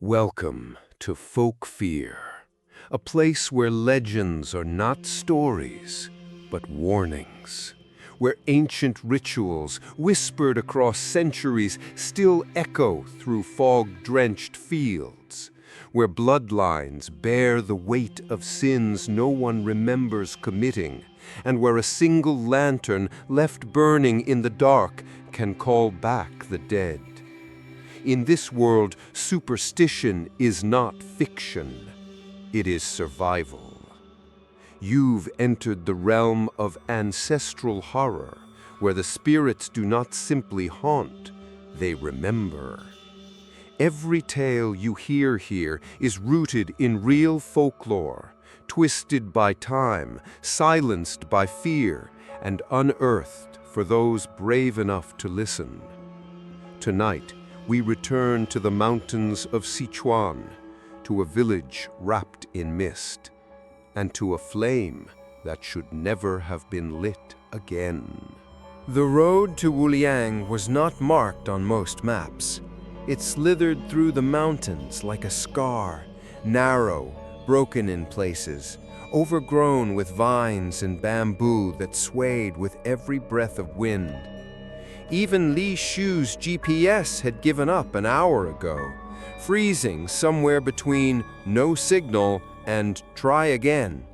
Welcome to FolkFear, a place where legends are not stories, but warnings, where ancient rituals, whispered across centuries, still echo through fog-drenched fields, where bloodlines bear the weight of sins no one remembers committing, and where a single lantern left burning in the dark can call back the dead. In this world, superstition is not fiction, it is survival. You've entered the realm of ancestral horror, where the spirits do not simply haunt, they remember. Every tale you hear here is rooted in real folklore, twisted by time, silenced by fear, and unearthed for those brave enough to listen. Tonight, we return to the mountains of Sichuan, to a village wrapped in mist, and to a flame that should never have been lit again. The road to Wuliang was not marked on most maps. It slithered through the mountains like a scar, narrow, broken in places, overgrown with vines and bamboo that swayed with every breath of wind. Even Li Shu's GPS had given up an hour ago, freezing somewhere between no signal and try again.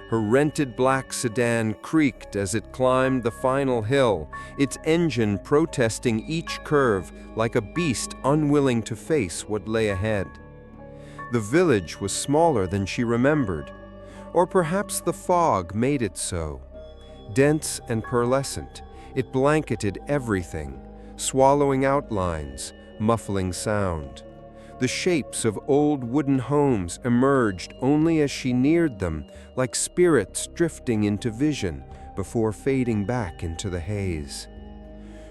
Her rented black sedan creaked as it climbed the final hill, its engine protesting each curve like a beast unwilling to face what lay ahead. The village was smaller than she remembered, or perhaps the fog made it so. Dense and pearlescent, it blanketed everything, swallowing outlines, muffling sound. The shapes of old wooden homes emerged only as she neared them, like spirits drifting into vision before fading back into the haze.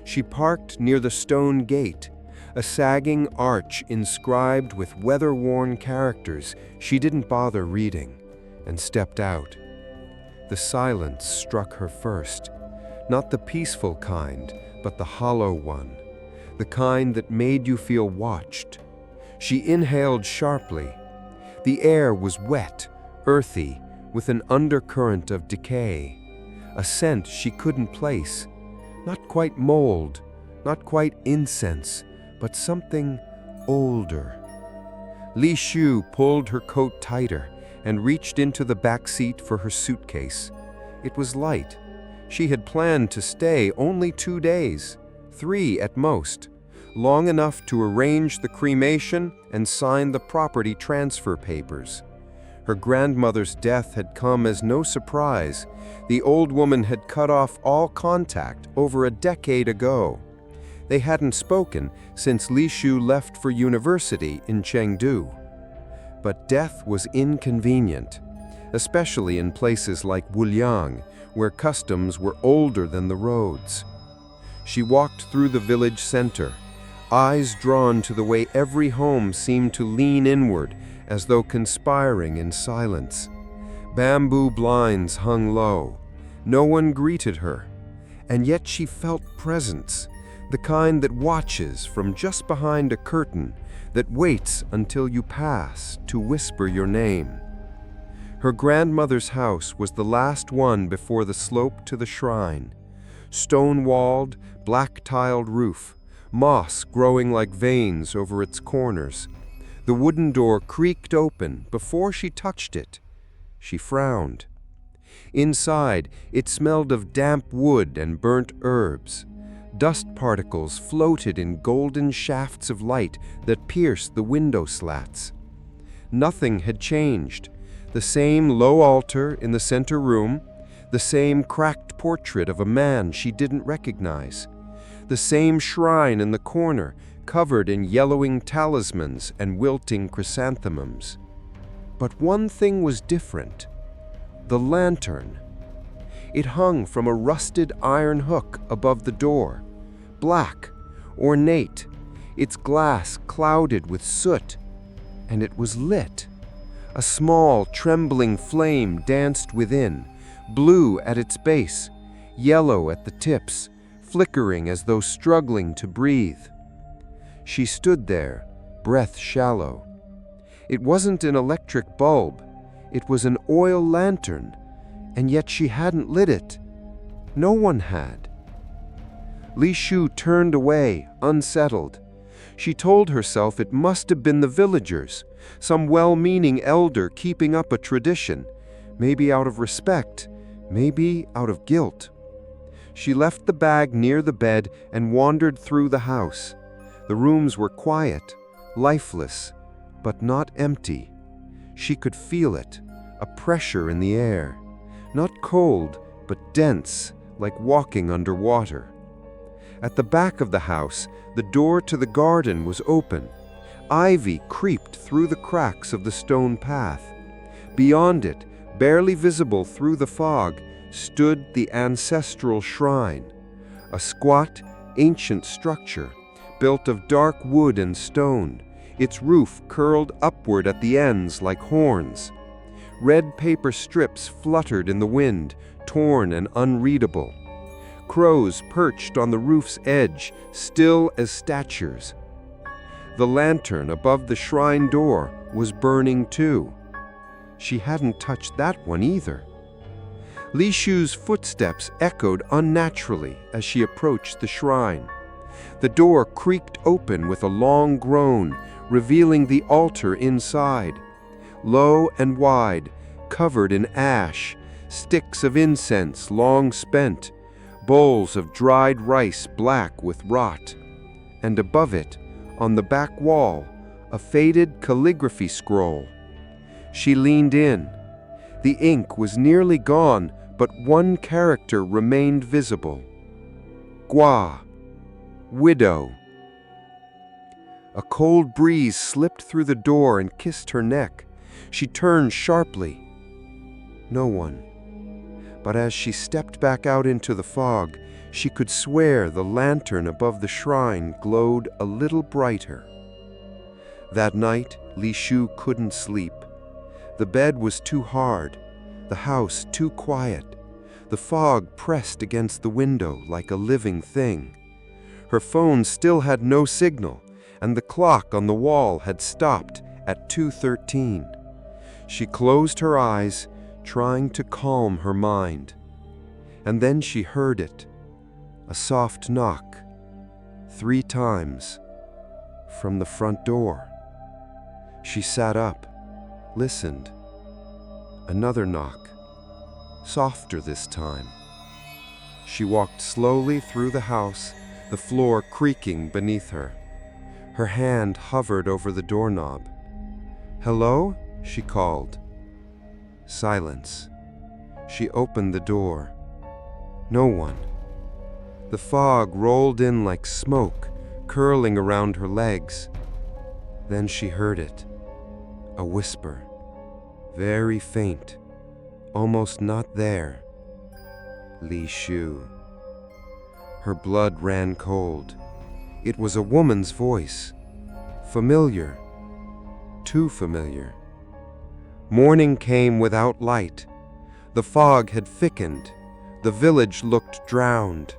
She parked near the stone gate, a sagging arch inscribed with weather-worn characters she didn't bother reading, and stepped out. The silence struck her first. Not the peaceful kind, but the hollow one, the kind that made you feel watched. She inhaled sharply. The air was wet, earthy, with an undercurrent of decay, a scent she couldn't place. Not quite mold, not quite incense, but something older. Li Shu pulled her coat tighter and reached into the back seat for her suitcase. It was light. She had planned to stay only 2 days, 3 at most, long enough to arrange the cremation and sign the property transfer papers. Her grandmother's death had come as no surprise. The old woman had cut off all contact over a decade ago. They hadn't spoken since Li Shu left for university in Chengdu. But death was inconvenient, especially in places like Wuliang, where customs were older than the roads. She walked through the village center, eyes drawn to the way every home seemed to lean inward as though conspiring in silence. Bamboo blinds hung low. No one greeted her, and yet she felt presence, the kind that watches from just behind a curtain, that waits until you pass to whisper your name. Her grandmother's house was the last one before the slope to the shrine. Stone-walled, black-tiled roof, moss growing like veins over its corners. The wooden door creaked open before she touched it. She frowned. Inside, it smelled of damp wood and burnt herbs. Dust particles floated in golden shafts of light that pierced the window slats. Nothing had changed. The same low altar in the center room, the same cracked portrait of a man she didn't recognize, the same shrine in the corner covered in yellowing talismans and wilting chrysanthemums. But one thing was different: the lantern. It hung from a rusted iron hook above the door, black, ornate, its glass clouded with soot, and it was lit. A small, trembling flame danced within, blue at its base, yellow at the tips, flickering as though struggling to breathe. She stood there, breath shallow. It wasn't an electric bulb. It was an oil lantern, and yet she hadn't lit it. No one had. Li Shu turned away, unsettled. She told herself it must have been the villagers, some well-meaning elder keeping up a tradition, maybe out of respect, maybe out of guilt. She left the bag near the bed and wandered through the house. The rooms were quiet, lifeless, but not empty. She could feel it, a pressure in the air, not cold, but dense, like walking underwater. At the back of the house, the door to the garden was open. Ivy creeped through the cracks of the stone path. Beyond it, barely visible through the fog, stood the ancestral shrine, a squat, ancient structure built of dark wood and stone, its roof curled upward at the ends like horns. Red paper strips fluttered in the wind, torn and unreadable. Crows perched on the roof's edge, still as statues. The lantern above the shrine door was burning too. She hadn't touched that one either. Li Shu's footsteps echoed unnaturally as she approached the shrine. The door creaked open with a long groan, revealing the altar inside. Low and wide, covered in ash, sticks of incense long spent, bowls of dried rice black with rot. And above it, on the back wall, a faded calligraphy scroll. She leaned in. The ink was nearly gone, but one character remained visible. Gua, widow. A cold breeze slipped through the door and kissed her neck. She turned sharply. No one. But as she stepped back out into the fog, she could swear the lantern above the shrine glowed a little brighter. That night, Li Shu couldn't sleep. The bed was too hard, the house too quiet. The fog pressed against the window like a living thing. Her phone still had no signal, and the clock on the wall had stopped at 2:13. She closed her eyes, trying to calm her mind. And then she heard it, a soft knock, 3 times, from the front door. She sat up, listened. Another knock, softer this time. She walked slowly through the house, the floor creaking beneath her. Her hand hovered over the doorknob. "Hello?" she called. Silence. She opened the door. No one. The fog rolled in like smoke, curling around her legs. Then she heard it. A whisper. Very faint. Almost not there. Li Shu. Her blood ran cold. It was a woman's voice. Familiar. Too familiar. Morning came without light. The fog had thickened. The village looked drowned.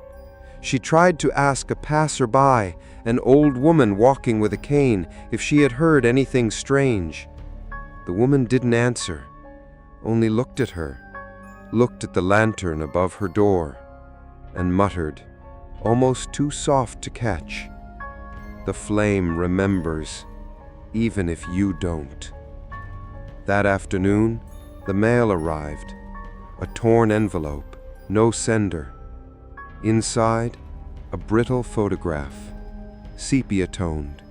She tried to ask a passerby, an old woman walking with a cane, if she had heard anything strange. The woman didn't answer, only looked at her, looked at the lantern above her door, and muttered, almost too soft to catch, "The flame remembers, even if you don't." That afternoon, the mail arrived, a torn envelope, no sender. Inside, a brittle photograph, sepia-toned.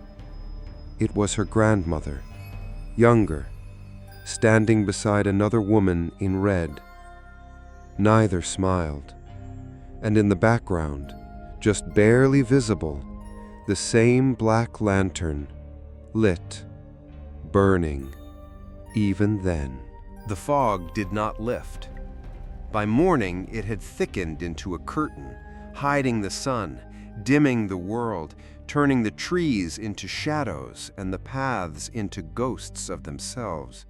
It was her grandmother, younger, standing beside another woman in red. Neither smiled, and in the background, just barely visible, the same black lantern, lit, burning, even then. The fog did not lift. By morning, it had thickened into a curtain, hiding the sun, dimming the world, turning the trees into shadows and the paths into ghosts of themselves.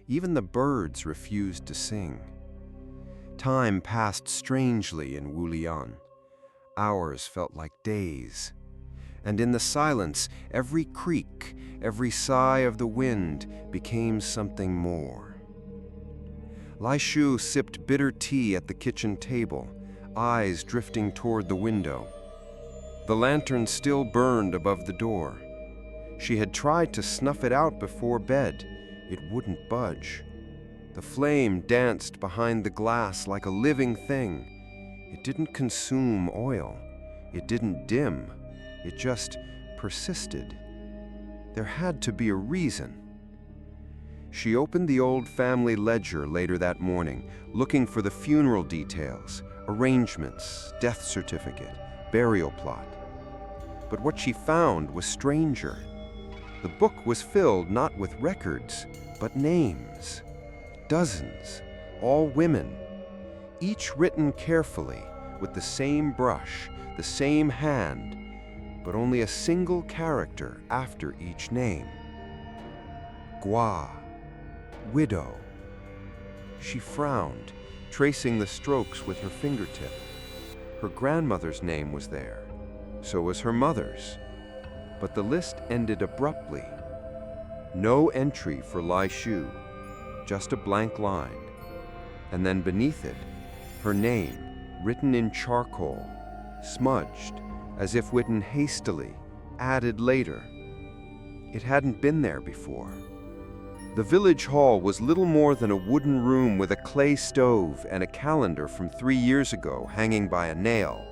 Even the birds refused to sing. Time passed strangely in Wulian. Hours felt like days. and in the silence, every creak, every sigh of the wind became something more. Lai Shu sipped bitter tea at the kitchen table, eyes drifting toward the window. The lantern still burned above the door. She had tried to snuff it out before bed. It wouldn't budge. The flame danced behind the glass like a living thing. It didn't consume oil. It didn't dim. It just persisted. There had to be a reason. She opened the old family ledger later that morning, looking for the funeral details, arrangements, death certificate, burial plot. But what she found was stranger. The book was filled not with records, but names. Dozens, all women, each written carefully, with the same brush, the same hand, but only a single character after each name. Gua, widow. She frowned, tracing the strokes with her fingertip. Her grandmother's name was there. So was her mother's. But the list ended abruptly. No entry for Lai Shu, just a blank line. And then beneath it, her name, written in charcoal, smudged, as if written hastily, added later. It hadn't been there before. The village hall was little more than a wooden room with a clay stove and a calendar from 3 years ago hanging by a nail.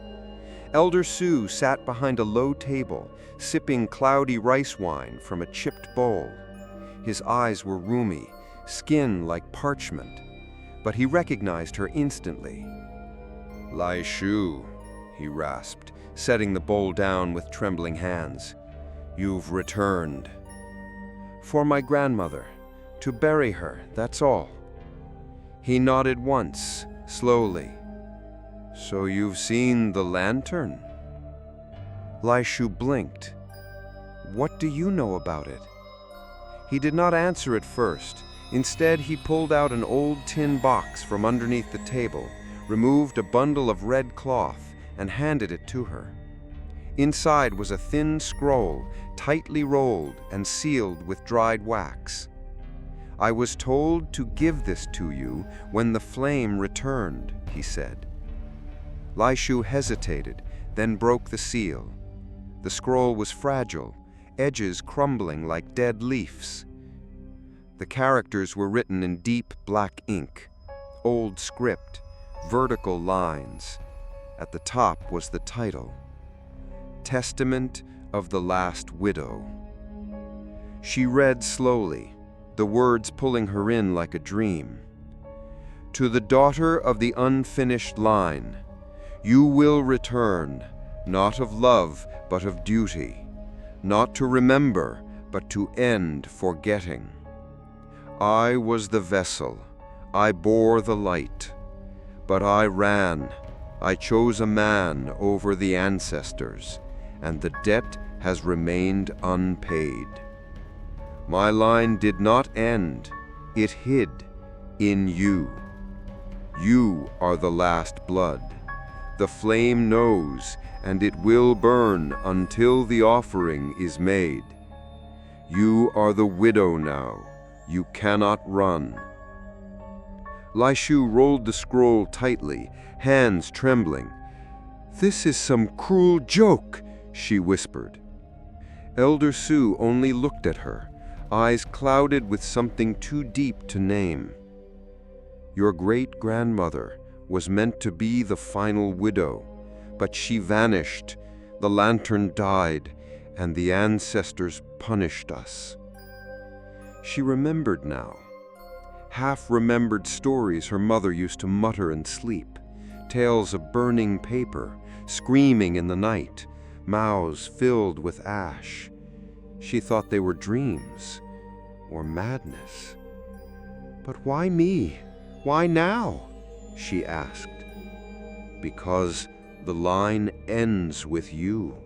Elder Su sat behind a low table, sipping cloudy rice wine from a chipped bowl. His eyes were rheumy, skin like parchment, but he recognized her instantly. "Lai Shu," he rasped, setting the bowl down with trembling hands. "You've returned." "For my grandmother. To bury her, that's all." He nodded once, slowly. "So you've seen the lantern?" Lai Shu blinked. "What do you know about it?" He did not answer at first. Instead, he pulled out an old tin box from underneath the table, removed a bundle of red cloth, and handed it to her. Inside was a thin scroll, tightly rolled and sealed with dried wax. "I was told to give this to you when the flame returned," he said. Lai Shu hesitated, then broke the seal. The scroll was fragile, edges crumbling like dead leaves. The characters were written in deep black ink, old script, vertical lines. At the top was the title, "Testament of the Last Widow." She read slowly, the words pulling her in like a dream. "To the daughter of the unfinished line, you will return, not of love, but of duty, not to remember, but to end forgetting. I was the vessel, I bore the light, but I ran, I chose a man over the ancestors, and the debt has remained unpaid. My line did not end, it hid in you. You are the last blood. The flame knows, and it will burn until the offering is made. You are the widow now. You cannot run." Lai Shu rolled the scroll tightly, hands trembling. "This is some cruel joke," she whispered. Elder Su only looked at her, eyes clouded with something too deep to name. "Your great-grandmother was meant to be the final widow, but she vanished, the lantern died, and the ancestors punished us." She remembered now. Half-remembered stories her mother used to mutter in sleep, tales of burning paper, screaming in the night, mouths filled with ash. She thought they were dreams, or madness. "But why me? Why now?" she asked. "Because the line ends with you."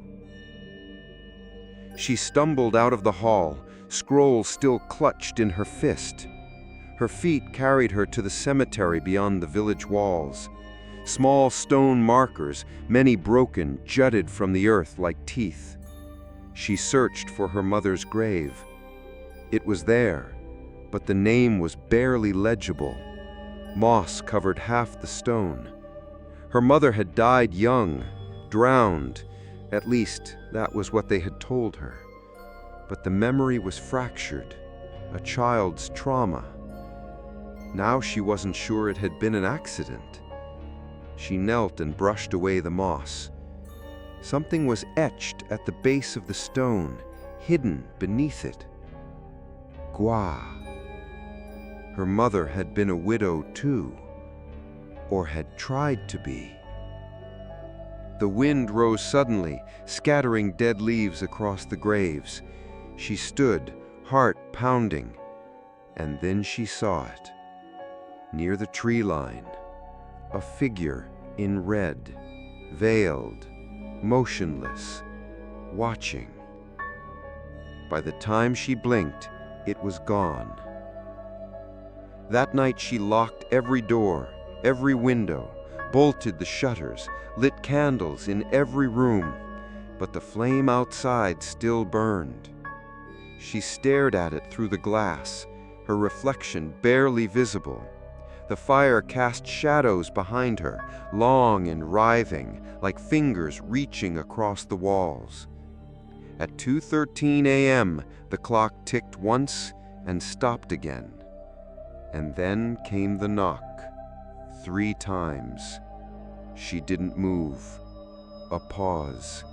She stumbled out of the hall, scroll still clutched in her fist. Her feet carried her to the cemetery beyond the village walls. Small stone markers, many broken, jutted from the earth like teeth. She searched for her mother's grave. It was there, but the name was barely legible. Moss covered half the stone. Her mother had died young, drowned. At least, that was what they had told her. But the memory was fractured, a child's trauma. Now she wasn't sure it had been an accident. She knelt and brushed away the moss. Something was etched at the base of the stone, hidden beneath it. Gua. Her mother had been a widow too, or had tried to be. The wind rose suddenly, scattering dead leaves across the graves. She stood, heart pounding, and then she saw it. Near the tree line, a figure in red, veiled, motionless, watching. By the time she blinked, it was gone. That night she locked every door, every window, bolted the shutters, lit candles in every room, but the flame outside still burned. She stared at it through the glass, her reflection barely visible. The fire cast shadows behind her, long and writhing, like fingers reaching across the walls. At 2:13 a.m., the clock ticked once and stopped again. And then came the knock, 3 times. She didn't move. A pause.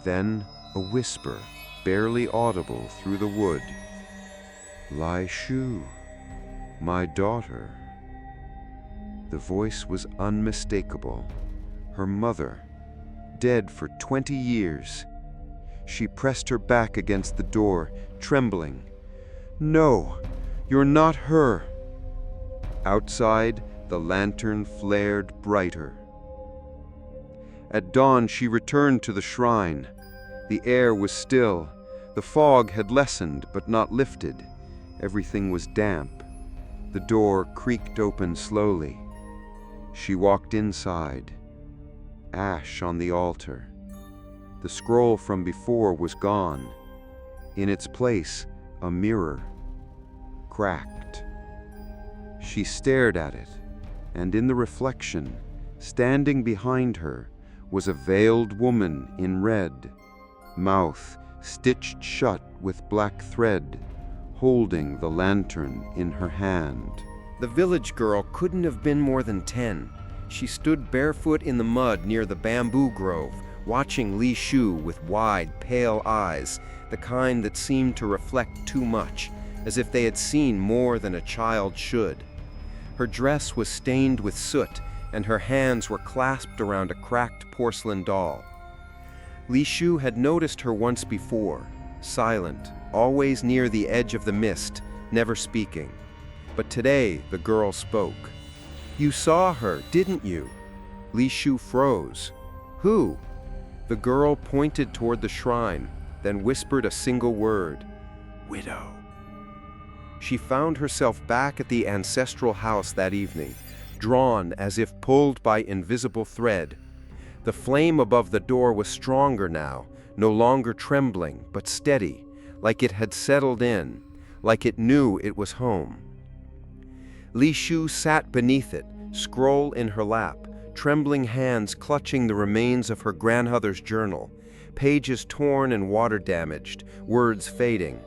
Then a whisper, barely audible through the wood. "Lai Shu, my daughter." The voice was unmistakable. Her mother, dead for 20 years. She pressed her back against the door, trembling. "No, you're not her." Outside, the lantern flared brighter. At dawn, she returned to the shrine. The air was still. The fog had lessened but not lifted. Everything was damp. The door creaked open slowly. She walked inside. Ash on the altar. The scroll from before was gone. In its place, a mirror. Cracked. She stared at it, and in the reflection, standing behind her, was a veiled woman in red, mouth stitched shut with black thread, holding the lantern in her hand. The village girl couldn't have been more than 10. She stood barefoot in the mud near the bamboo grove, watching Li Shu with wide, pale eyes, the kind that seemed to reflect too much, as if they had seen more than a child should. Her dress was stained with soot, and her hands were clasped around a cracked porcelain doll. Li Shu had noticed her once before, silent, always near the edge of the mist, never speaking. But today the girl spoke. "You saw her, didn't you?" Li Shu froze. "Who?" The girl pointed toward the shrine, then whispered a single word. "Widow." She found herself back at the ancestral house that evening, drawn as if pulled by invisible thread. The flame above the door was stronger now, no longer trembling, but steady, like it had settled in, like it knew it was home. Li Shu sat beneath it, scroll in her lap, trembling hands clutching the remains of her grandmother's journal, pages torn and water-damaged, words fading.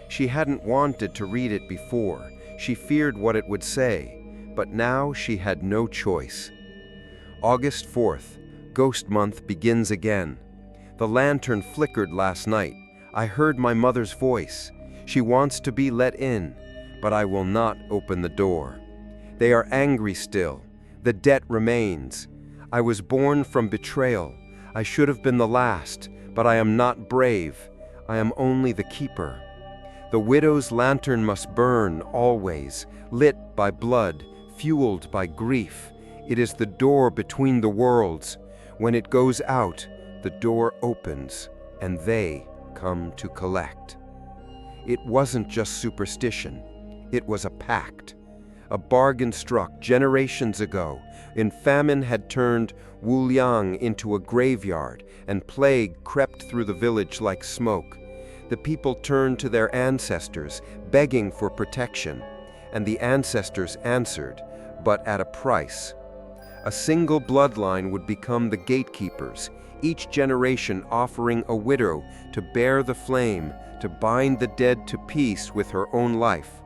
She hadn't wanted to read it before. She feared what it would say, but now she had no choice. August 4th, Ghost Month begins again. The lantern flickered last night. I heard my mother's voice. She wants to be let in, but I will not open the door. They are angry still. The debt remains. I was born from betrayal. I should have been the last, but I am not brave. I am only the keeper. The widow's lantern must burn always, lit by blood, fueled by grief. It is the door between the worlds. When it goes out, the door opens, and they come to collect. It wasn't just superstition. It was a pact. a bargain struck generations ago, when famine had turned Wuliang into a graveyard and plague crept through the village like smoke. The people turned to their ancestors, begging for protection, and the ancestors answered, but at a price. A single bloodline would become the gatekeepers, each generation offering a widow to bear the flame, to bind the dead to peace with her own life.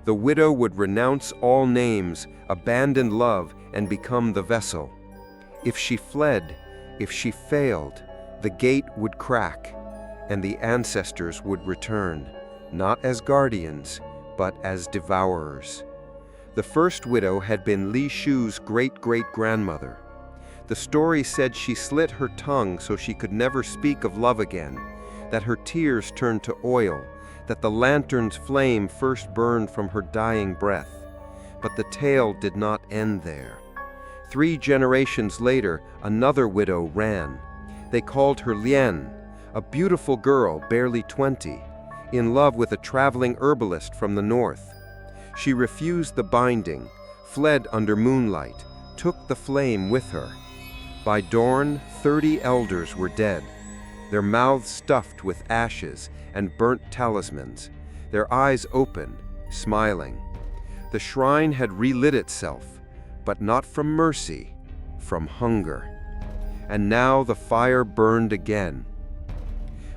The widow would renounce all names, abandon love, and become the vessel. If she fled, if she failed, the gate would crack, and the ancestors would return, not as guardians, but as devourers. The first widow had been Li Shu's great-great-grandmother. The story said she slit her tongue so she could never speak of love again, that her tears turned to oil, that the lantern's flame first burned from her dying breath. But the tale did not end there. 3 generations later, another widow ran. They called her Lian, a beautiful girl, barely 20, in love with a traveling herbalist from the north. She refused the binding, fled under moonlight, took the flame with her. By dawn, 30 elders were dead, their mouths stuffed with ashes and burnt talismans, their eyes open, smiling. The shrine had relit itself, but not from mercy, from hunger. And now the fire burned again.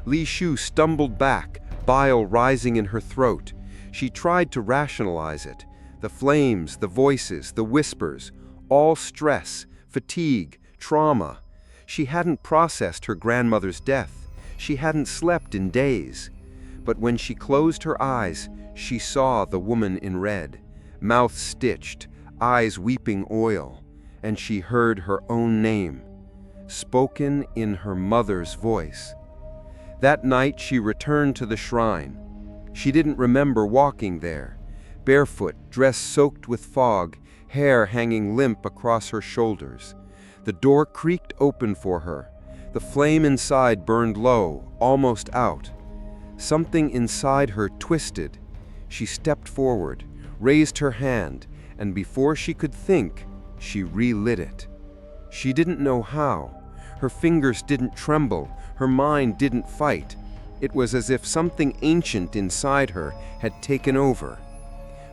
Li Shu stumbled back, bile rising in her throat. She tried to rationalize it. The flames, the voices, the whispers, all stress, fatigue, trauma. She hadn't processed her grandmother's death. She hadn't slept in days. But when she closed her eyes, she saw the woman in red, mouth stitched, eyes weeping oil, and she heard her own name, spoken in her mother's voice. That night she returned to the shrine. She didn't remember walking there, barefoot, dress soaked with fog, hair hanging limp across her shoulders. The door creaked open for her. The flame inside burned low, almost out. Something inside her twisted. She stepped forward, raised her hand, and before she could think, she relit it. She didn't know how. Her fingers didn't tremble, her mind didn't fight. It was as if something ancient inside her had taken over.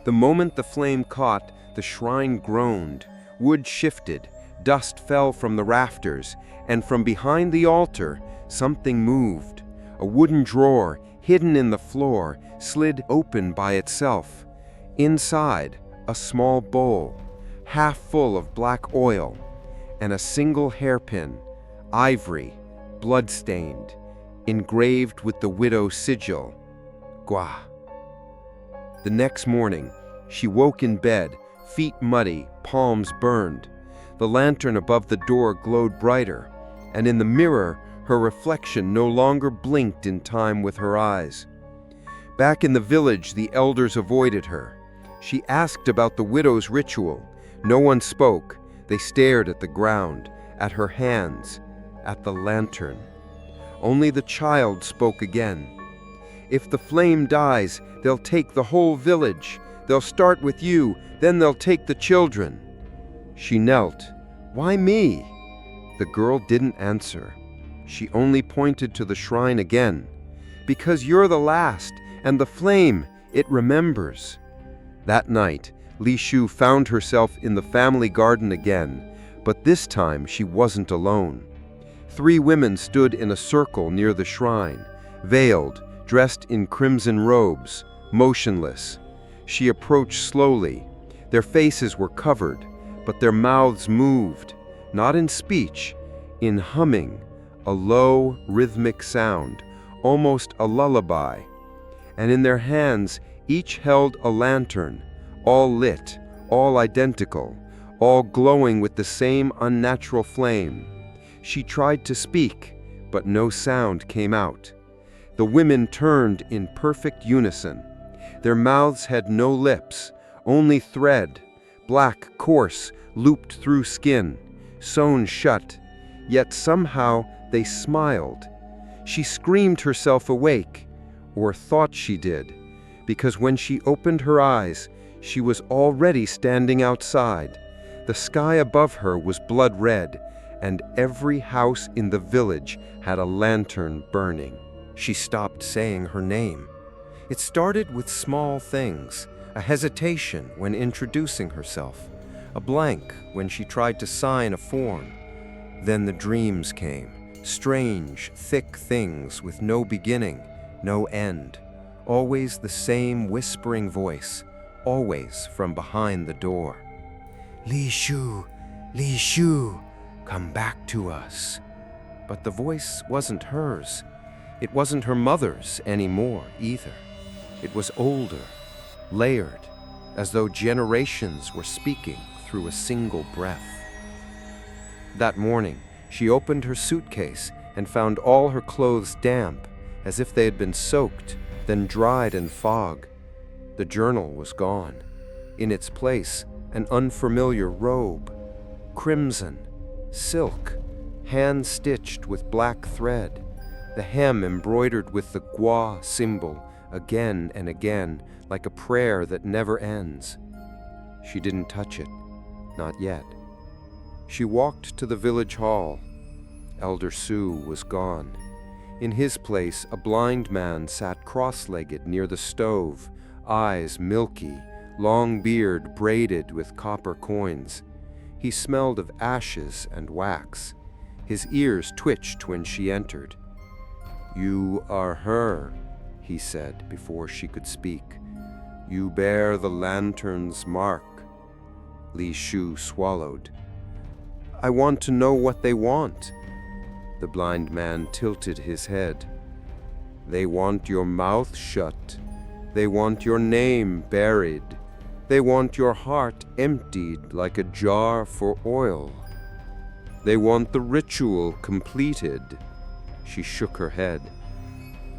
The moment the flame caught, the shrine groaned, wood shifted, dust fell from the rafters, and from behind the altar, something moved. A wooden drawer, hidden in the floor, slid open by itself. Inside, a small bowl, half full of black oil, and a single hairpin, ivory, blood-stained, engraved with the widow's sigil, Gua. The next morning, she woke in bed, feet muddy, palms burned. The lantern above the door glowed brighter, and in the mirror, her reflection no longer blinked in time with her eyes. Back in the village, the elders avoided her. She asked about the widow's ritual. No one spoke. They stared at the ground, at her hands, at the lantern. Only the child spoke again. If the flame dies, they'll take the whole village. They'll start with you, then they'll take the children. She knelt. Why me? The girl didn't answer. She only pointed to the shrine again. Because you're the last, and the flame, it remembers. That night, Li Shu found herself in the family garden again, but this time she wasn't alone. 3 women stood in a circle near the shrine, veiled, dressed in crimson robes, motionless. She approached slowly. Their faces were covered, but their mouths moved, not in speech, in humming, a low, rhythmic sound, almost a lullaby. And in their hands, each held a lantern, all lit, all identical, all glowing with the same unnatural flame. She tried to speak, but no sound came out. The women turned in perfect unison. Their mouths had no lips, only thread, black, coarse, looped through skin, sewn shut, yet somehow they smiled. She screamed herself awake, or thought she did, because when she opened her eyes, She was already standing outside. The sky above her was blood red, and every house in the village had a lantern burning. She stopped saying her name. It started with small things, a hesitation when introducing herself, a blank when she tried to sign a form. Then the dreams came, strange, thick things with no beginning, no end. Always the same whispering voice, always from behind the door. Li Shu, come back to us. But the voice wasn't hers. It wasn't her mother's anymore either. It was older, layered, as though generations were speaking through a single breath. That morning, she opened her suitcase and found all her clothes damp, as if they had been soaked, then dried in fog. The journal was gone. In its place, an unfamiliar robe, crimson, silk, hand-stitched with black thread, the hem embroidered with the gua symbol again and again, like a prayer that never ends. She didn't touch it, not yet. She walked to the village hall. Elder Su was gone. In his place, a blind man sat cross-legged near the stove, eyes milky, long beard braided with copper coins. He smelled of ashes and wax. His ears twitched when she entered. "You are her," he said before she could speak. "You bear the lantern's mark." Li Shu swallowed. "I want to know what they want." The blind man tilted his head. "They want your mouth shut. They want your name buried. They want your heart emptied like a jar for oil. They want the ritual completed." She shook her head.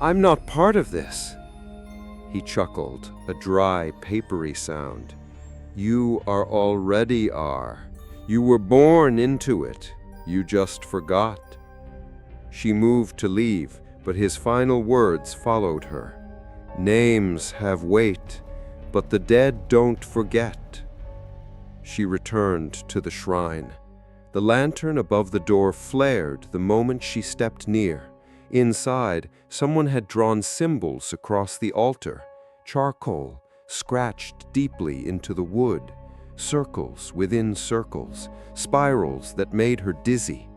"I'm not part of this." He chuckled, a dry, papery sound. "You already are. You were born into it. You just forgot." She moved to leave, but his final words followed her. "Names have weight, but the dead don't forget." She returned to the shrine. The lantern above the door flared the moment she stepped near. Inside, someone had drawn symbols across the altar, charcoal scratched deeply into the wood, circles within circles, spirals that made her dizzy.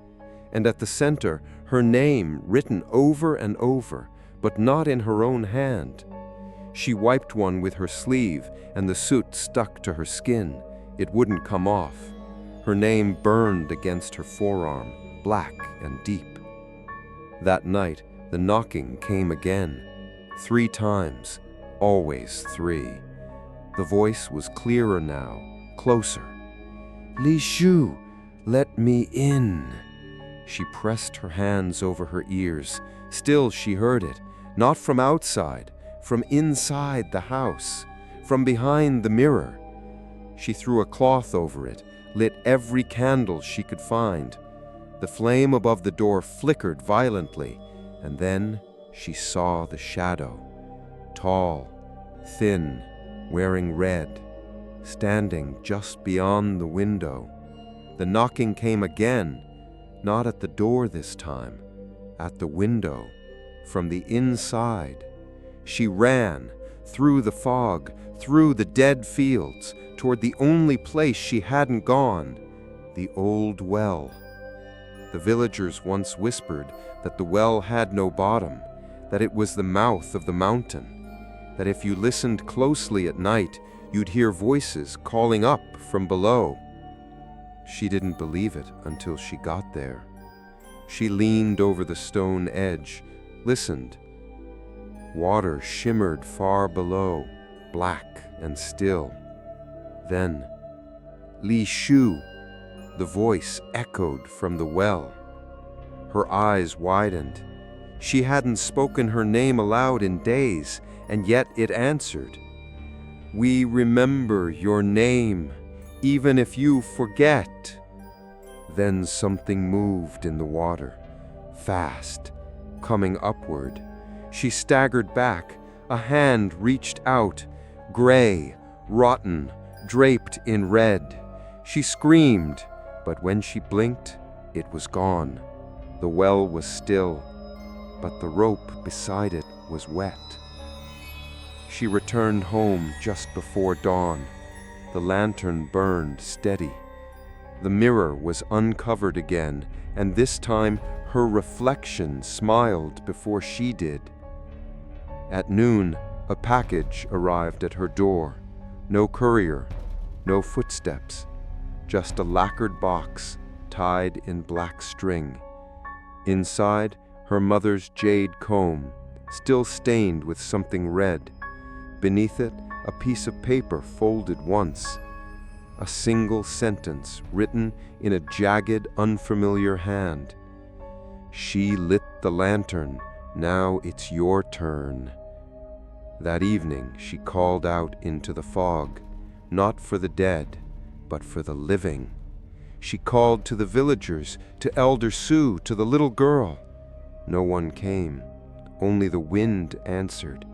And at the center, her name written over and over, but not in her own hand. She wiped one with her sleeve, and the soot stuck to her skin. It wouldn't come off. Her name burned against her forearm, black and deep. That night, the knocking came again. 3 times, always 3. The voice was clearer now, closer. "Li Shu, let me in." She pressed her hands over her ears. Still she heard it, not from outside, from inside the house, from behind the mirror. She threw a cloth over it, lit every candle she could find. The flame above the door flickered violently, and then she saw the shadow. Tall, thin, wearing red, standing just beyond the window. The knocking came again, not at the door this time, at the window, from the inside. She ran, through the fog, through the dead fields, toward the only place she hadn't gone, the old well. The villagers once whispered that the well had no bottom, that it was the mouth of the mountain, that if you listened closely at night, you'd hear voices calling up from below. She didn't believe it until she got there. She leaned over the stone edge, listened. Water shimmered far below, black and still. Then, "Li Shu," the voice echoed from the well. Her eyes widened. She hadn't spoken her name aloud in days, and yet it answered. "We remember your name, even if you forget." Then something moved in the water, fast, coming upward. She staggered back. A hand reached out, gray, rotten, draped in red. She screamed, but when she blinked, it was gone. The well was still, but the rope beside it was wet. She returned home just before dawn. The lantern burned steady. The mirror was uncovered again, and this time her reflection smiled before she did. At noon, a package arrived at her door. No courier, no footsteps, just a lacquered box tied in black string. Inside, her mother's jade comb, still stained with something red. Beneath it, a piece of paper folded once. A single sentence written in a jagged, unfamiliar hand. She lit the lantern. Now it's your turn. That evening, she called out into the fog, not for the dead, but for the living. She called to the villagers, to Elder Sue, to the little girl. No one came. Only the wind answered,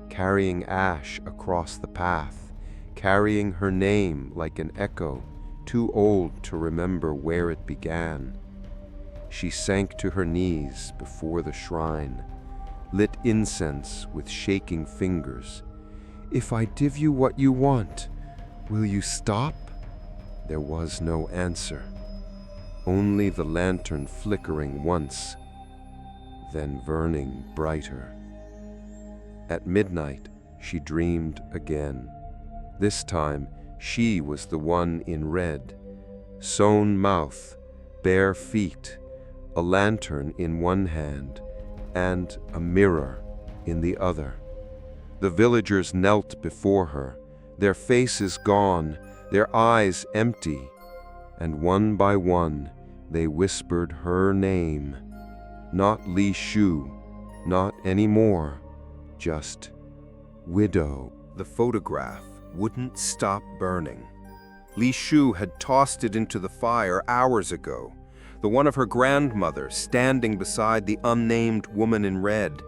carrying ash across the path, carrying her name like an echo, too old to remember where it began. She sank to her knees before the shrine, lit incense with shaking fingers. "If I give you what you want, will you stop?" There was no answer, only the lantern flickering once, then burning brighter. At midnight, she dreamed again. This time, she was the one in red. Sewn mouth, bare feet, a lantern in one hand, and a mirror in the other. The villagers knelt before her, their faces gone, their eyes empty, and one by one they whispered her name. Not Li Shu, not anymore, just widow. The photograph wouldn't stop burning. Li Shu had tossed it into the fire hours ago, the one of her grandmother standing beside the unnamed woman in red.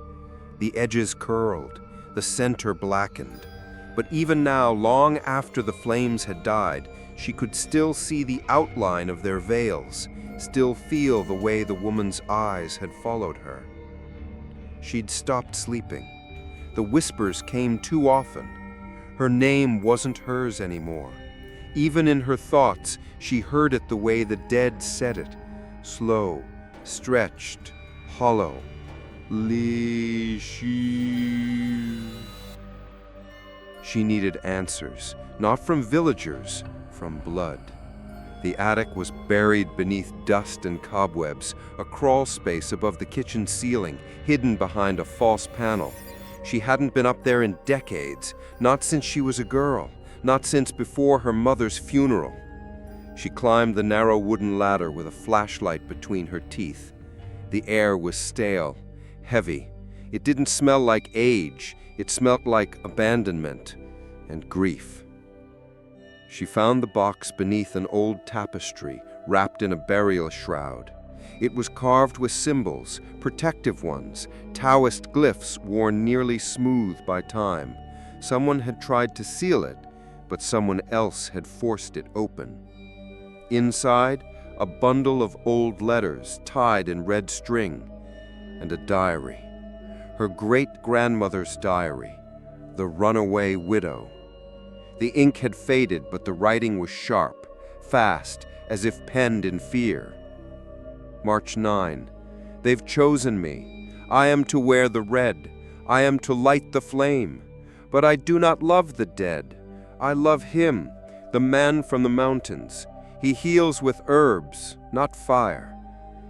The edges curled, the center blackened. But even now, long after the flames had died, she could still see the outline of their veils, still feel the way the woman's eyes had followed her. She'd stopped sleeping. The whispers came too often. Her name wasn't hers anymore. Even in her thoughts, she heard it the way the dead said it, slow, stretched, hollow. Li Shu. She needed answers, not from villagers, from blood. The attic was buried beneath dust and cobwebs, a crawl space above the kitchen ceiling, hidden behind a false panel. She hadn't been up there in decades, not since she was a girl, not since before her mother's funeral. She climbed the narrow wooden ladder with a flashlight between her teeth. The air was stale, heavy. It didn't smell like age. It smelled like abandonment and grief. She found the box beneath an old tapestry, wrapped in a burial shroud. It was carved with symbols, protective ones, Taoist glyphs worn nearly smooth by time. Someone had tried to seal it, but someone else had forced it open. Inside, a bundle of old letters tied in red string, and a diary. Her great-grandmother's diary, the runaway widow. The ink had faded, but the writing was sharp, fast, as if penned in fear. March 9. They've chosen me. I am to wear the red. I am to light the flame. But I do not love the dead. I love him, the man from the mountains. He heals with herbs, not fire.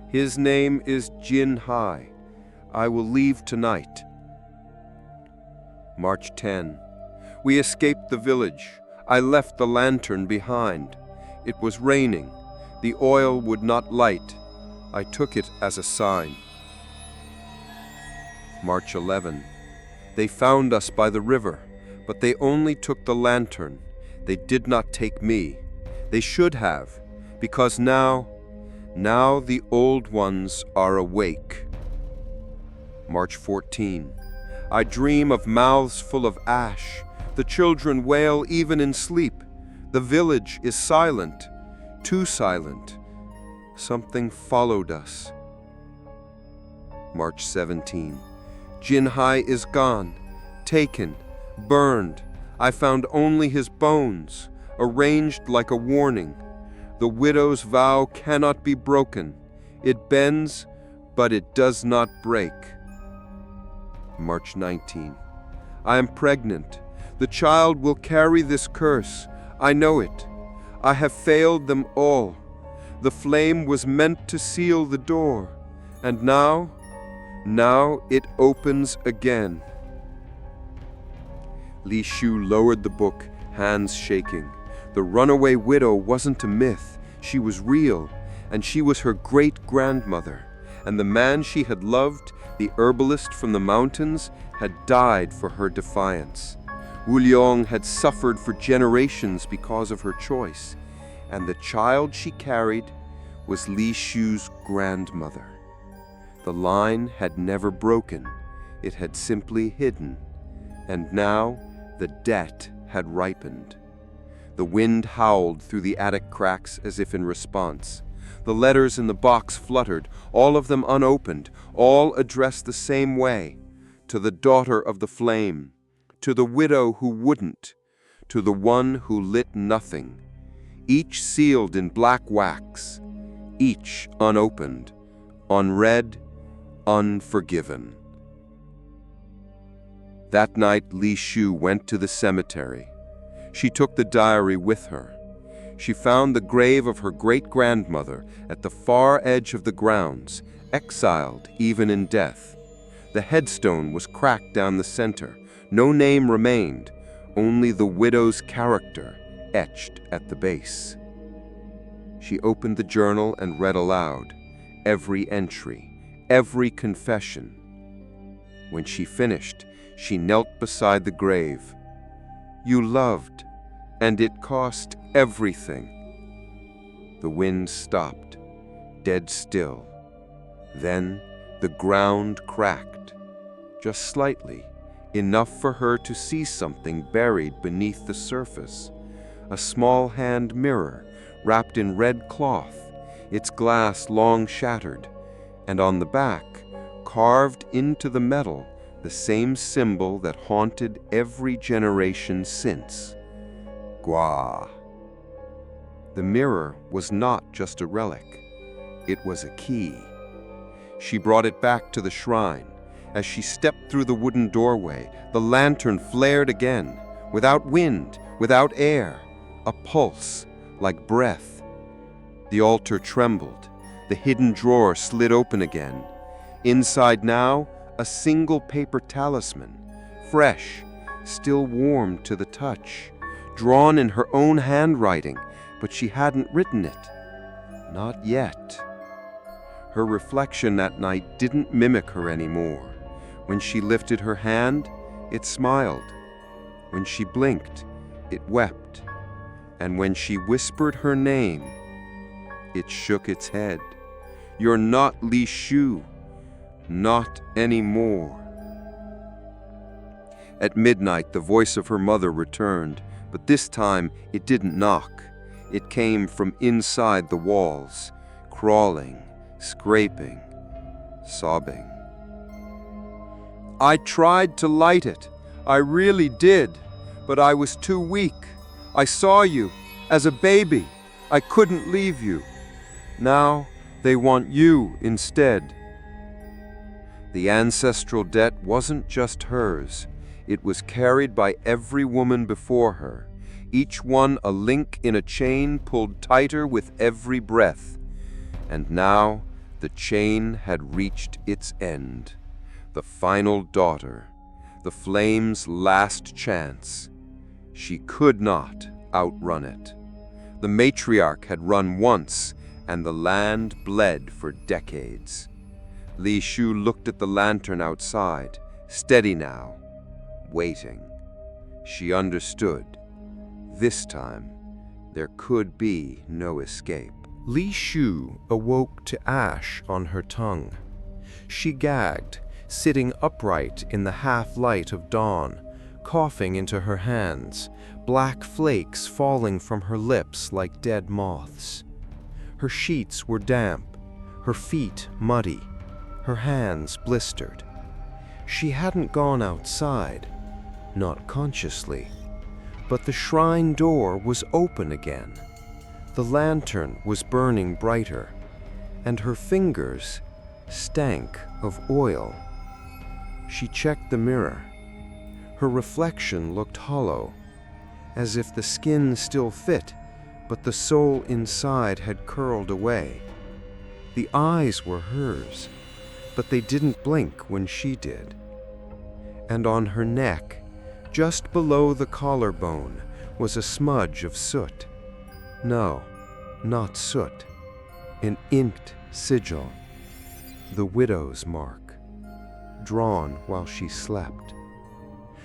His name is Jin Hai. I will leave tonight. March 10. We escaped the village. I left the lantern behind. It was raining. The oil would not light. I took it as a sign. March 11. They found us by the river, but they only took the lantern. They did not take me. They should have, because now the old ones are awake. March 14. I dream of mouths full of ash, The children wail even in sleep. The village is silent, too silent. Something followed us. March 17. Jinhai is gone, taken, burned. I found only his bones, arranged like a warning. The widow's vow cannot be broken. It bends, but it does not break. March 19. I am pregnant. The child will carry this curse. I know it. I have failed them all. The flame was meant to seal the door. And now it opens again. Li Shu lowered the book, hands shaking. The runaway widow wasn't a myth. She was real, and she was her great-grandmother. And the man she had loved, the herbalist from the mountains, had died for her defiance. Wu Liang had suffered for generations because of her choice, and the child she carried was Li Shu's grandmother. The line had never broken, it had simply hidden, and now the debt had ripened. The wind howled through the attic cracks as if in response. The letters in the box fluttered, all of them unopened, all addressed the same way, to the daughter of the flame, to the widow who wouldn't, to the one who lit nothing, each sealed in black wax, each unopened, unread, unforgiven. That night, Li Shu went to the cemetery. She took the diary with her. She found the grave of her great-grandmother at the far edge of the grounds, exiled even in death. The headstone was cracked down the center. No name remained, only the widow's character etched at the base. She opened the journal and read aloud, every entry, every confession. When she finished, she knelt beside the grave. You loved, and it cost everything. The wind stopped, dead still. Then the ground cracked, just slightly, enough for her to see something buried beneath the surface. A small hand mirror, wrapped in red cloth, its glass long shattered, and on the back, carved into the metal, the same symbol that haunted every generation since. Gua. The mirror was not just a relic. It was a key. She brought it back to the shrine. As she stepped through the wooden doorway, the lantern flared again, without wind, without air, a pulse, like breath. The altar trembled. The hidden drawer slid open again. Inside now, a single paper talisman, fresh, still warm to the touch, drawn in her own handwriting, but she hadn't written it. Not yet. Her reflection that night didn't mimic her anymore. When she lifted her hand, it smiled. When she blinked, it wept. And when she whispered her name, it shook its head. You're not Li Shu. Not anymore. At midnight, the voice of her mother returned, but this time it didn't knock. It came from inside the walls, crawling, scraping, sobbing. I tried to light it. I really did, but I was too weak. I saw you as a baby. I couldn't leave you. Now they want you instead. The ancestral debt wasn't just hers. It was carried by every woman before her, each one a link in a chain pulled tighter with every breath. And now the chain had reached its end. The final daughter, the flame's last chance. She could not outrun it. The matriarch had run once, and the land bled for decades. Li Shu looked at the lantern outside, steady now, waiting. She understood. This time, there could be no escape. Li Shu awoke to ash on her tongue. She gagged, sitting upright in the half-light of dawn, coughing into her hands, black flakes falling from her lips like dead moths. Her sheets were damp, her feet muddy, her hands blistered. She hadn't gone outside, not consciously, but the shrine door was open again. The lantern was burning brighter, and her fingers stank of oil. She checked the mirror. Her reflection looked hollow, as if the skin still fit, but the soul inside had curled away. The eyes were hers, but they didn't blink when she did. And on her neck, just below the collarbone, was a smudge of soot. No, not soot. An inked sigil. The widow's mark, drawn while she slept.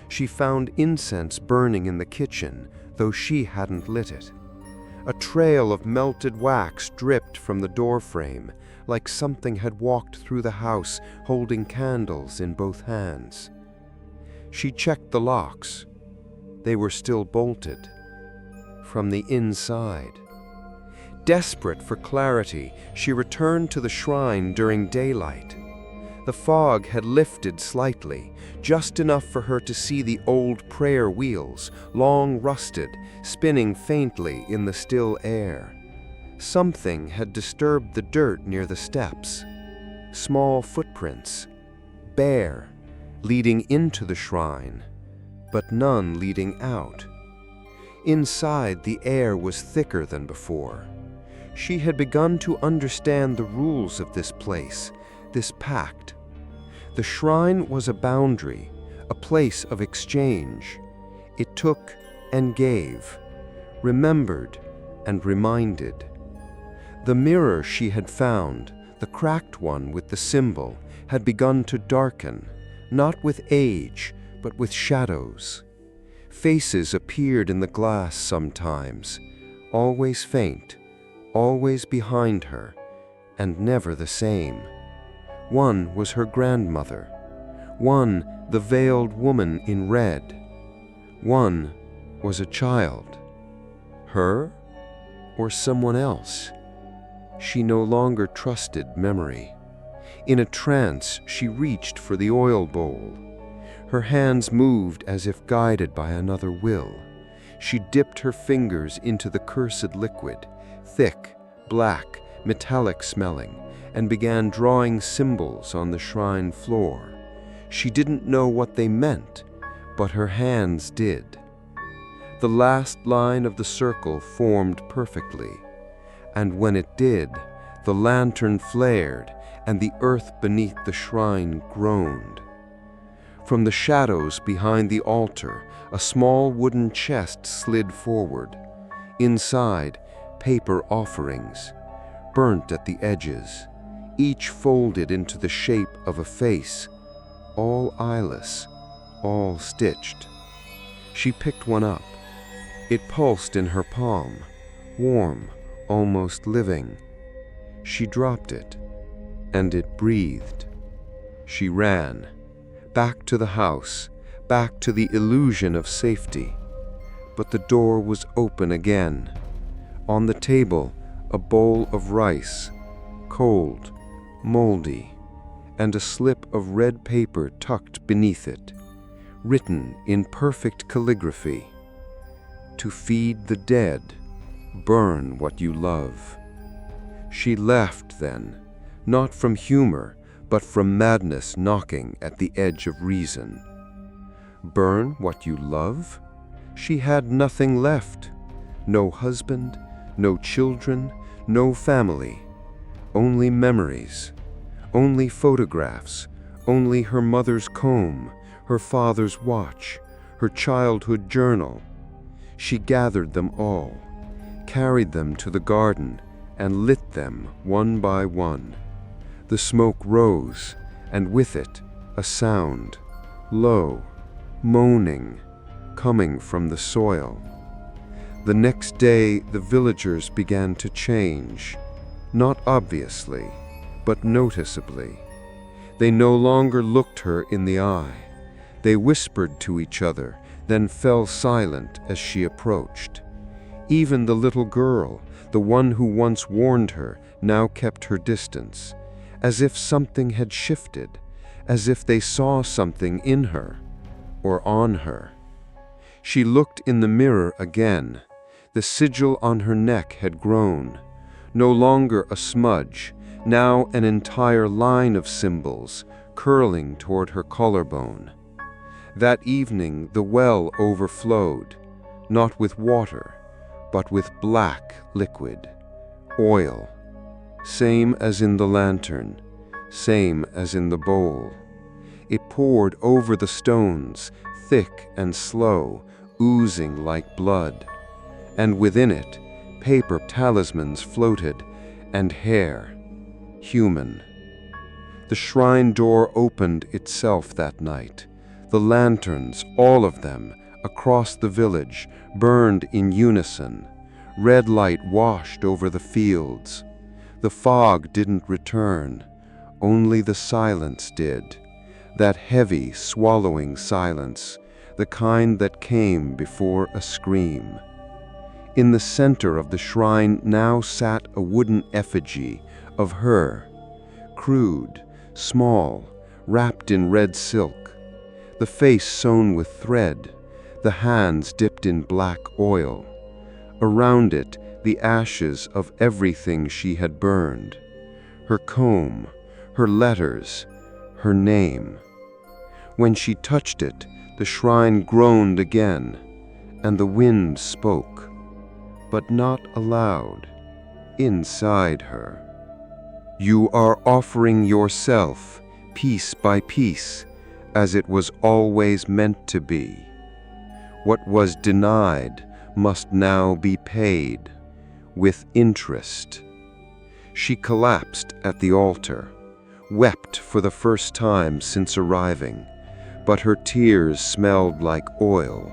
She found incense burning in the kitchen, though she hadn't lit it. A trail of melted wax dripped from the doorframe, like something had walked through the house holding candles in both hands. She checked the locks. They were still bolted. From the inside. Desperate for clarity, she returned to the shrine during daylight. The fog had lifted slightly, just enough for her to see the old prayer wheels, long rusted, spinning faintly in the still air. Something had disturbed the dirt near the steps. Small footprints, bare, leading into the shrine, but none leading out. Inside, the air was thicker than before. She had begun to understand the rules of this place, this pact. The shrine was a boundary, a place of exchange. It took and gave, remembered and reminded. The mirror she had found, the cracked one with the symbol, had begun to darken, not with age, but with shadows. Faces appeared in the glass sometimes, always faint, always behind her, and never the same. One was her grandmother, one the veiled woman in red. One was a child. Her or someone else? She no longer trusted memory. In a trance, she reached for the oil bowl. Her hands moved as if guided by another will. She dipped her fingers into the cursed liquid, thick, black, metallic smelling, and began drawing symbols on the shrine floor. She didn't know what they meant, but her hands did. The last line of the circle formed perfectly, and when it did, the lantern flared and the earth beneath the shrine groaned. From the shadows behind the altar, a small wooden chest slid forward. Inside, paper offerings, burnt at the edges, each folded into the shape of a face, all eyeless, all stitched. She picked one up. It pulsed in her palm, warm, almost living. She dropped it, and it breathed. She ran, back to the house, back to the illusion of safety. But the door was open again. On the table, a bowl of rice, cold, moldy, and a slip of red paper tucked beneath it, written in perfect calligraphy. To feed the dead, burn what you love. She left then, not from humor, but from madness knocking at the edge of reason. Burn what you love? She had nothing left. No husband, no children, no family. Only memories, only photographs, only her mother's comb, her father's watch, her childhood journal. She gathered them all, carried them to the garden, and lit them one by one. The smoke rose, and with it, a sound, low, moaning, coming from the soil. The next day, the villagers began to change, not obviously, but noticeably. They no longer looked her in the eye. They whispered to each other, then fell silent as she approached. Even the little girl, the one who once warned her, now kept her distance, as if something had shifted, as if they saw something in her, or on her. She looked in the mirror again. The sigil on her neck had grown, no longer a smudge, now an entire line of symbols curling toward her collarbone. That evening the well overflowed, not with water, but with black liquid, oil, same as in the lantern, same as in the bowl. It poured over the stones, thick and slow, oozing like blood, and within it, paper talismans floated, and hair, human. The shrine door opened itself that night. The lanterns, all of them, across the village, burned in unison. Red light washed over the fields. The fog didn't return, only the silence did. That heavy, swallowing silence, the kind that came before a scream. In the center of the shrine now sat a wooden effigy of her, crude, small, wrapped in red silk, the face sewn with thread, the hands dipped in black oil. Around it, the ashes of everything she had burned, her comb, her letters, her name. When she touched it, the shrine groaned again, and the wind spoke, but not aloud, inside her. You are offering yourself, piece by piece, as it was always meant to be. What was denied must now be paid, with interest. She collapsed at the altar, wept for the first time since arriving, but her tears smelled like oil,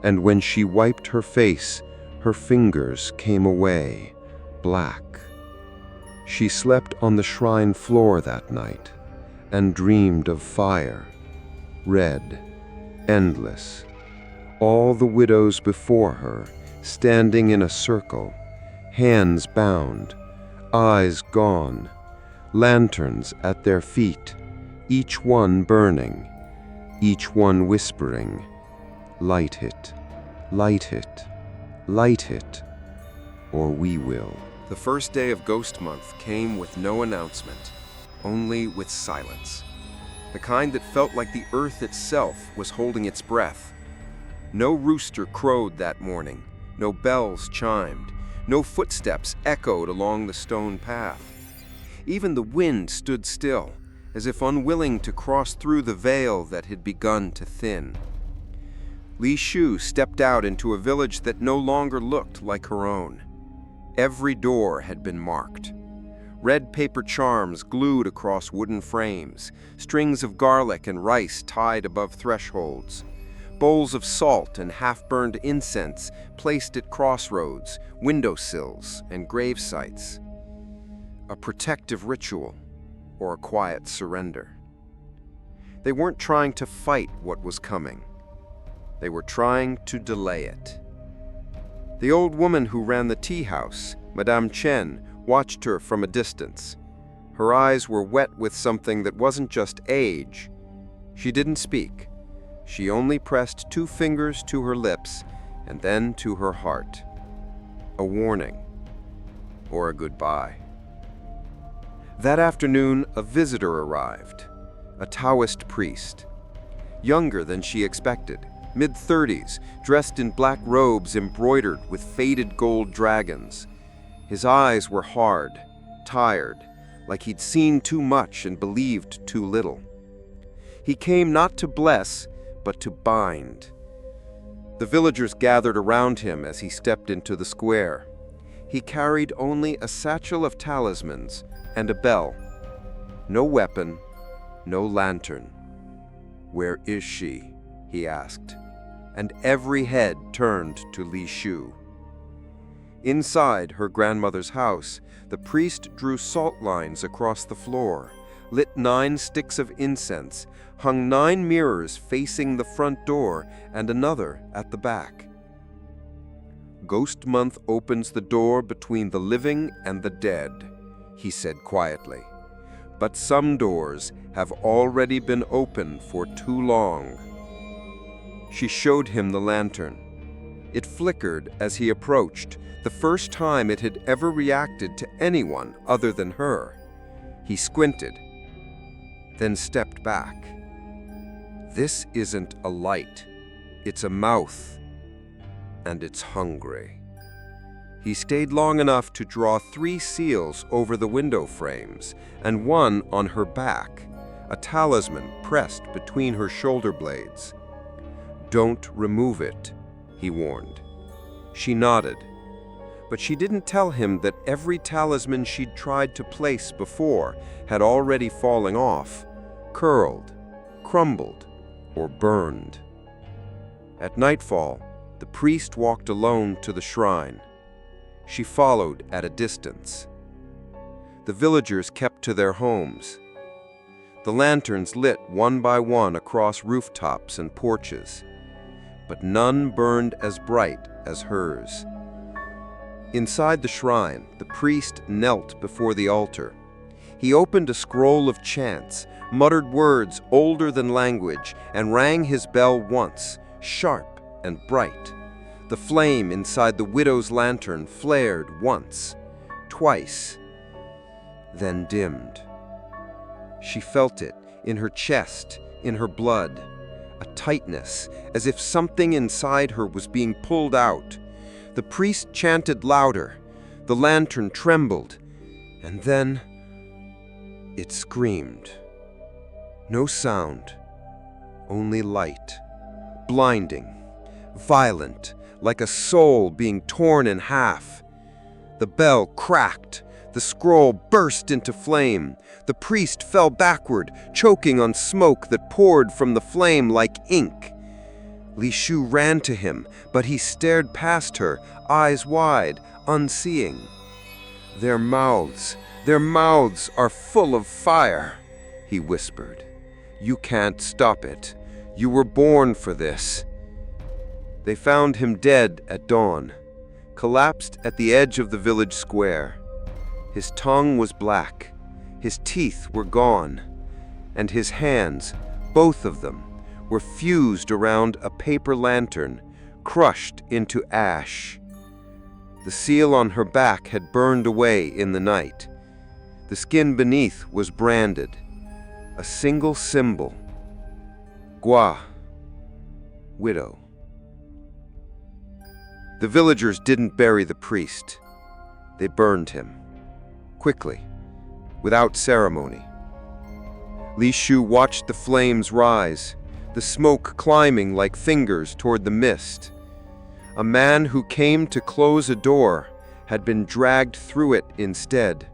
and when she wiped her face, her fingers came away, black. She slept on the shrine floor that night, and dreamed of fire, red, endless. All the widows before her, standing in a circle, hands bound, eyes gone, lanterns at their feet, each one burning, each one whispering, "Light it, light it, light it, or we will." The first day of Ghost Month came with no announcement, only with silence. The kind that felt like the earth itself was holding its breath. No rooster crowed that morning, no bells chimed, no footsteps echoed along the stone path. Even the wind stood still, as if unwilling to cross through the veil that had begun to thin. Li Shu stepped out into a village that no longer looked like her own. Every door had been marked. Red paper charms glued across wooden frames, strings of garlic and rice tied above thresholds, bowls of salt and half-burned incense placed at crossroads, windowsills, and grave sites. A protective ritual, or a quiet surrender. They weren't trying to fight what was coming. They were trying to delay it. The old woman who ran the tea house, Madame Chen, watched her from a distance. Her eyes were wet with something that wasn't just age. She didn't speak. She only pressed 2 fingers to her lips and then to her heart. A warning, or a goodbye. That afternoon, a visitor arrived, a Taoist priest. Younger than she expected, mid-30s, dressed in black robes embroidered with faded gold dragons. His eyes were hard, tired, like he'd seen too much and believed too little. He came not to bless, but to bind. The villagers gathered around him as he stepped into the square. He carried only a satchel of talismans and a bell. No weapon, no lantern. "Where is she?" he asked, and every head turned to Li Shu. Inside her grandmother's house, the priest drew salt lines across the floor, lit 9 sticks of incense, hung 9 mirrors facing the front door and another at the back. "Ghost month opens the door between the living and the dead," he said quietly. "But some doors have already been open for too long." She showed him the lantern. It flickered as he approached, the first time it had ever reacted to anyone other than her. He squinted, then stepped back. "This isn't a light. It's a mouth, and it's hungry." He stayed long enough to draw 3 seals over the window frames and one on her back, a talisman pressed between her shoulder blades. "Don't remove it," he warned. She nodded, but she didn't tell him that every talisman she'd tried to place before had already fallen off, curled, crumbled, or burned. At nightfall, the priest walked alone to the shrine. She followed at a distance. The villagers kept to their homes. The lanterns lit one by one across rooftops and porches, but none burned as bright as hers. Inside the shrine, the priest knelt before the altar. He opened a scroll of chants, muttered words older than language, and rang his bell once, sharp and bright. The flame inside the widow's lantern flared once, twice, then dimmed. She felt it in her chest, in her blood, a tightness, as if something inside her was being pulled out. The priest chanted louder, the lantern trembled, and then it screamed. No sound, only light, blinding, violent, like a soul being torn in half. The bell cracked, the scroll burst into flame. The priest fell backward, choking on smoke that poured from the flame like ink. Li Shu ran to him, but he stared past her, eyes wide, unseeing. Their mouths are full of fire," he whispered. "You can't stop it. You were born for this." They found him dead at dawn, collapsed at the edge of the village square. His tongue was black, his teeth were gone, and his hands, both of them, were fused around a paper lantern, crushed into ash. The seal on her back had burned away in the night. The skin beneath was branded, a single symbol: Gua, widow. The villagers didn't bury the priest. They burned him, quickly, without ceremony. Li Shu watched the flames rise, the smoke climbing like fingers toward the mist. A man who came to close a door had been dragged through it instead.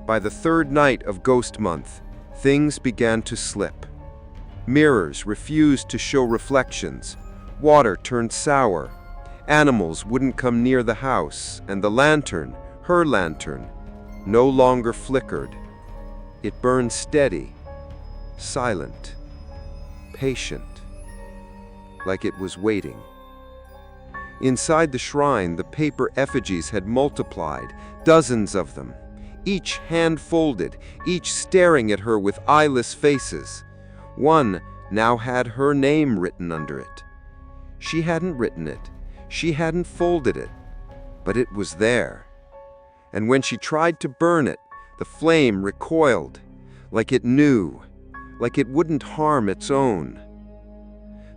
By the 3rd night of Ghost Month, things began to slip. Mirrors refused to show reflections. Water turned sour. Animals wouldn't come near the house, and the lantern, her lantern, no longer flickered. It burned steady, silent, patient, like it was waiting. Inside the shrine, the paper effigies had multiplied, dozens of them, each hand folded, each staring at her with eyeless faces. One now had her name written under it. She hadn't written it, she hadn't folded it, but it was there. And when she tried to burn it, the flame recoiled, like it knew, like it wouldn't harm its own.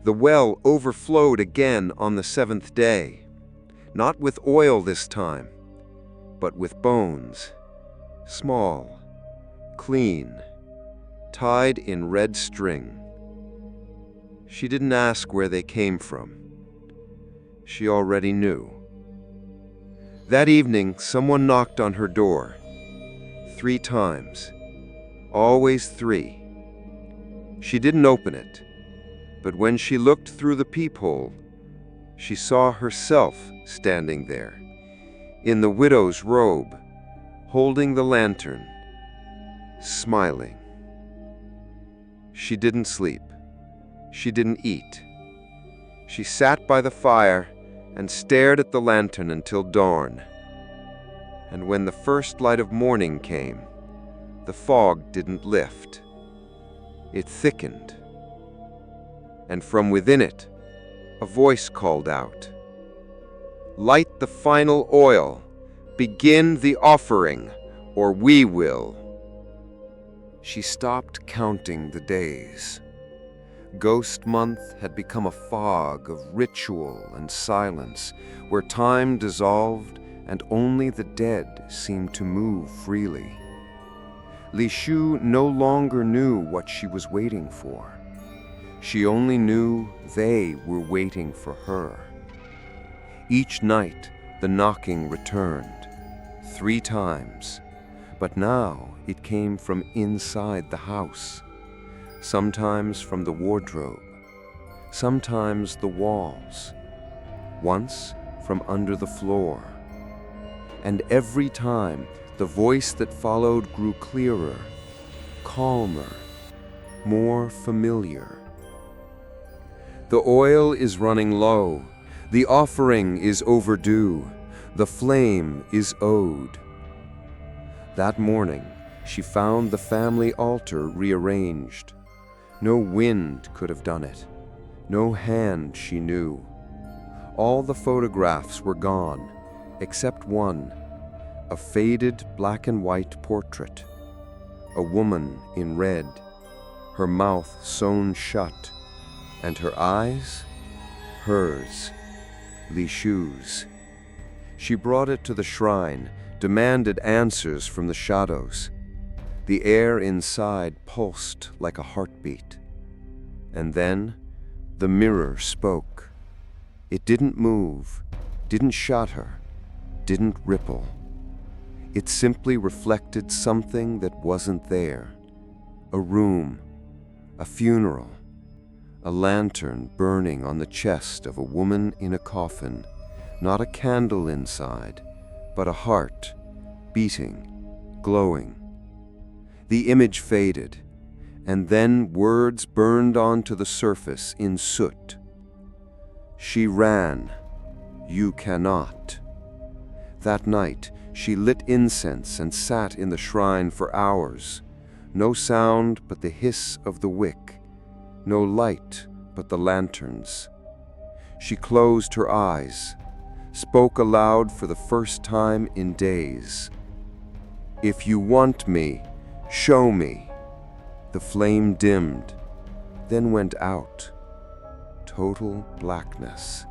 The well overflowed again on the 7th day, not with oil this time, but with bones, small, clean, tied in red string. She didn't ask where they came from. She already knew. That evening, someone knocked on her door. 3 times. Always 3. She didn't open it, but when she looked through the peephole, she saw herself standing there, in the widow's robe, holding the lantern, smiling. She didn't sleep. She didn't eat. She sat by the fire and stared at the lantern until dawn. And when the first light of morning came, the fog didn't lift. It thickened. And from within it, a voice called out, "Light the final oil. Begin the offering, or we will." She stopped counting the days. Ghost Month had become a fog of ritual and silence, where time dissolved and only the dead seemed to move freely. Li Shu no longer knew what she was waiting for. She only knew they were waiting for her. Each night, the knocking returned, 3 times, but now it came from inside the house, sometimes from the wardrobe, sometimes the walls, once from under the floor. And every time, the voice that followed grew clearer, calmer, more familiar. "The oil is running low. The offering is overdue. The flame is owed." That morning, she found the family altar rearranged. No wind could have done it. No hand she knew. All the photographs were gone, except one, a faded black and white portrait. A woman in red, her mouth sewn shut, and her eyes, hers, Li Shu's. She brought it to the shrine, demanded answers from the shadows. The air inside pulsed like a heartbeat. And then the mirror spoke. It didn't move, didn't shudder, didn't ripple. It simply reflected something that wasn't there. A room, a funeral, a lantern burning on the chest of a woman in a coffin, not a candle inside, but a heart, beating, glowing. The image faded, and then words burned onto the surface in soot. She ran. You cannot. That night, she lit incense and sat in the shrine for hours. No sound but the hiss of the wick. No light but the lanterns. She closed her eyes, spoke aloud for the first time in days. "If you want me, show me." The flame dimmed, then went out. Total blackness.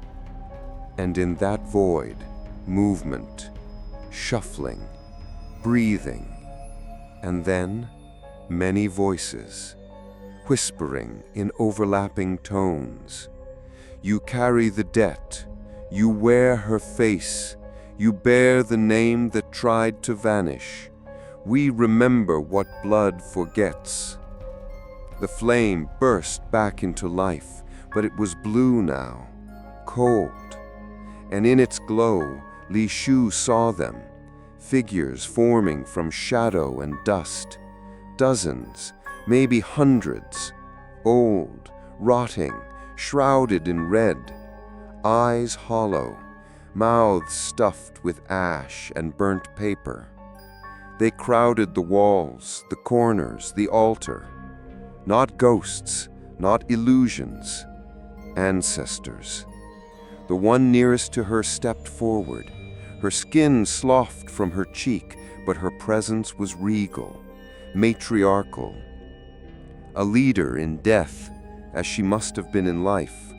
And in that void, movement, shuffling, breathing, and then many voices, whispering in overlapping tones. You carry the debt, you wear her face, you bear the name that tried to vanish. We remember what blood forgets. The flame burst back into life, but it was blue now, cold. And in its glow, Li Shu saw them, figures forming from shadow and dust. Dozens, maybe hundreds, old, rotting, shrouded in red, eyes hollow, mouths stuffed with ash and burnt paper. They crowded the walls, the corners, the altar. Not ghosts, not illusions, ancestors. The one nearest to her stepped forward. Her skin sloughed from her cheek, but her presence was regal, matriarchal. A leader in death, as she must have been in life.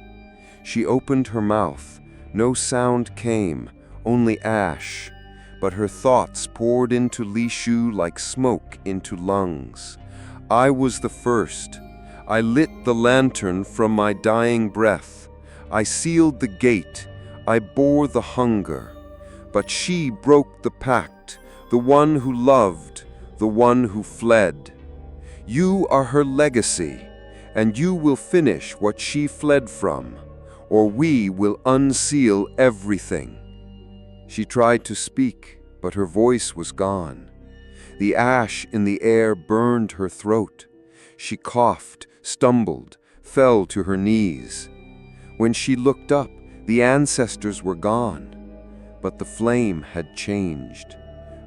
She opened her mouth. No sound came, only ash, but her thoughts poured into Li Shu like smoke into lungs. I was the first. I lit the lantern from my dying breath. I sealed the gate. I bore the hunger. But she broke the pact, the one who loved, the one who fled. You are her legacy, and you will finish what she fled from, or we will unseal everything. She tried to speak, but her voice was gone. The ash in the air burned her throat. She coughed, stumbled, fell to her knees. When she looked up, the ancestors were gone, but the flame had changed,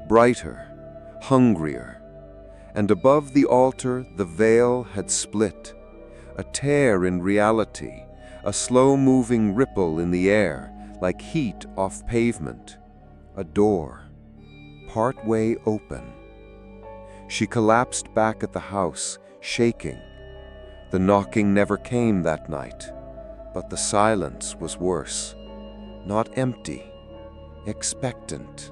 brighter, hungrier, and above the altar the veil had split, a tear in reality, a slow-moving ripple in the air, like heat off pavement, a door, partway open. She collapsed back at the house, shaking. The knocking never came that night, but the silence was worse. Not empty, expectant,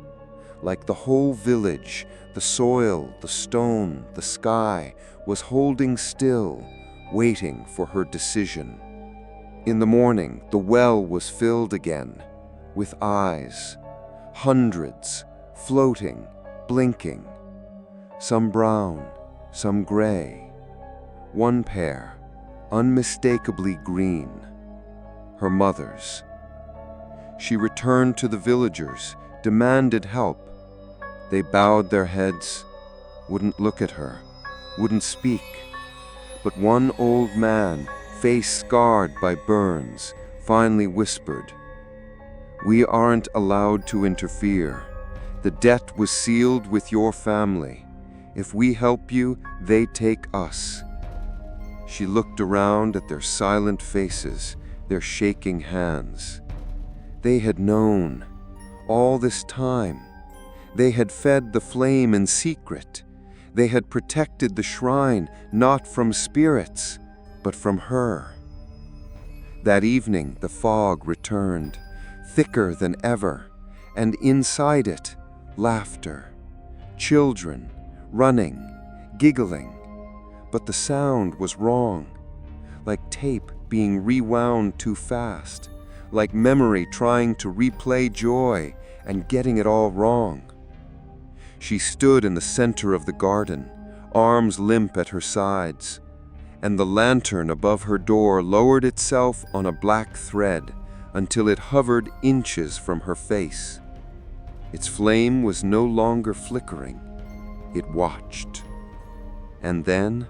like the whole village, the soil, the stone, the sky, was holding still, waiting for her decision. In the morning, the well was filled again, with eyes, hundreds, floating, blinking, some brown, some gray, one pair, unmistakably green, her mother's. She returned to the villagers, demanded help. They bowed their heads, wouldn't look at her, wouldn't speak. But one old man, face scarred by burns, finally whispered, "We aren't allowed to interfere. The debt was sealed with your family. If we help you, they take us." She looked around at their silent faces, their shaking hands. They had known, all this time. They had fed the flame in secret. They had protected the shrine, not from spirits, but from her. That evening, the fog returned, thicker than ever, and inside it, laughter. Children, running, giggling. But the sound was wrong, like tape being rewound too fast, like memory trying to replay joy and getting it all wrong. She stood in the center of the garden, arms limp at her sides, and the lantern above her door lowered itself on a black thread until it hovered inches from her face. Its flame was no longer flickering. It watched. And then,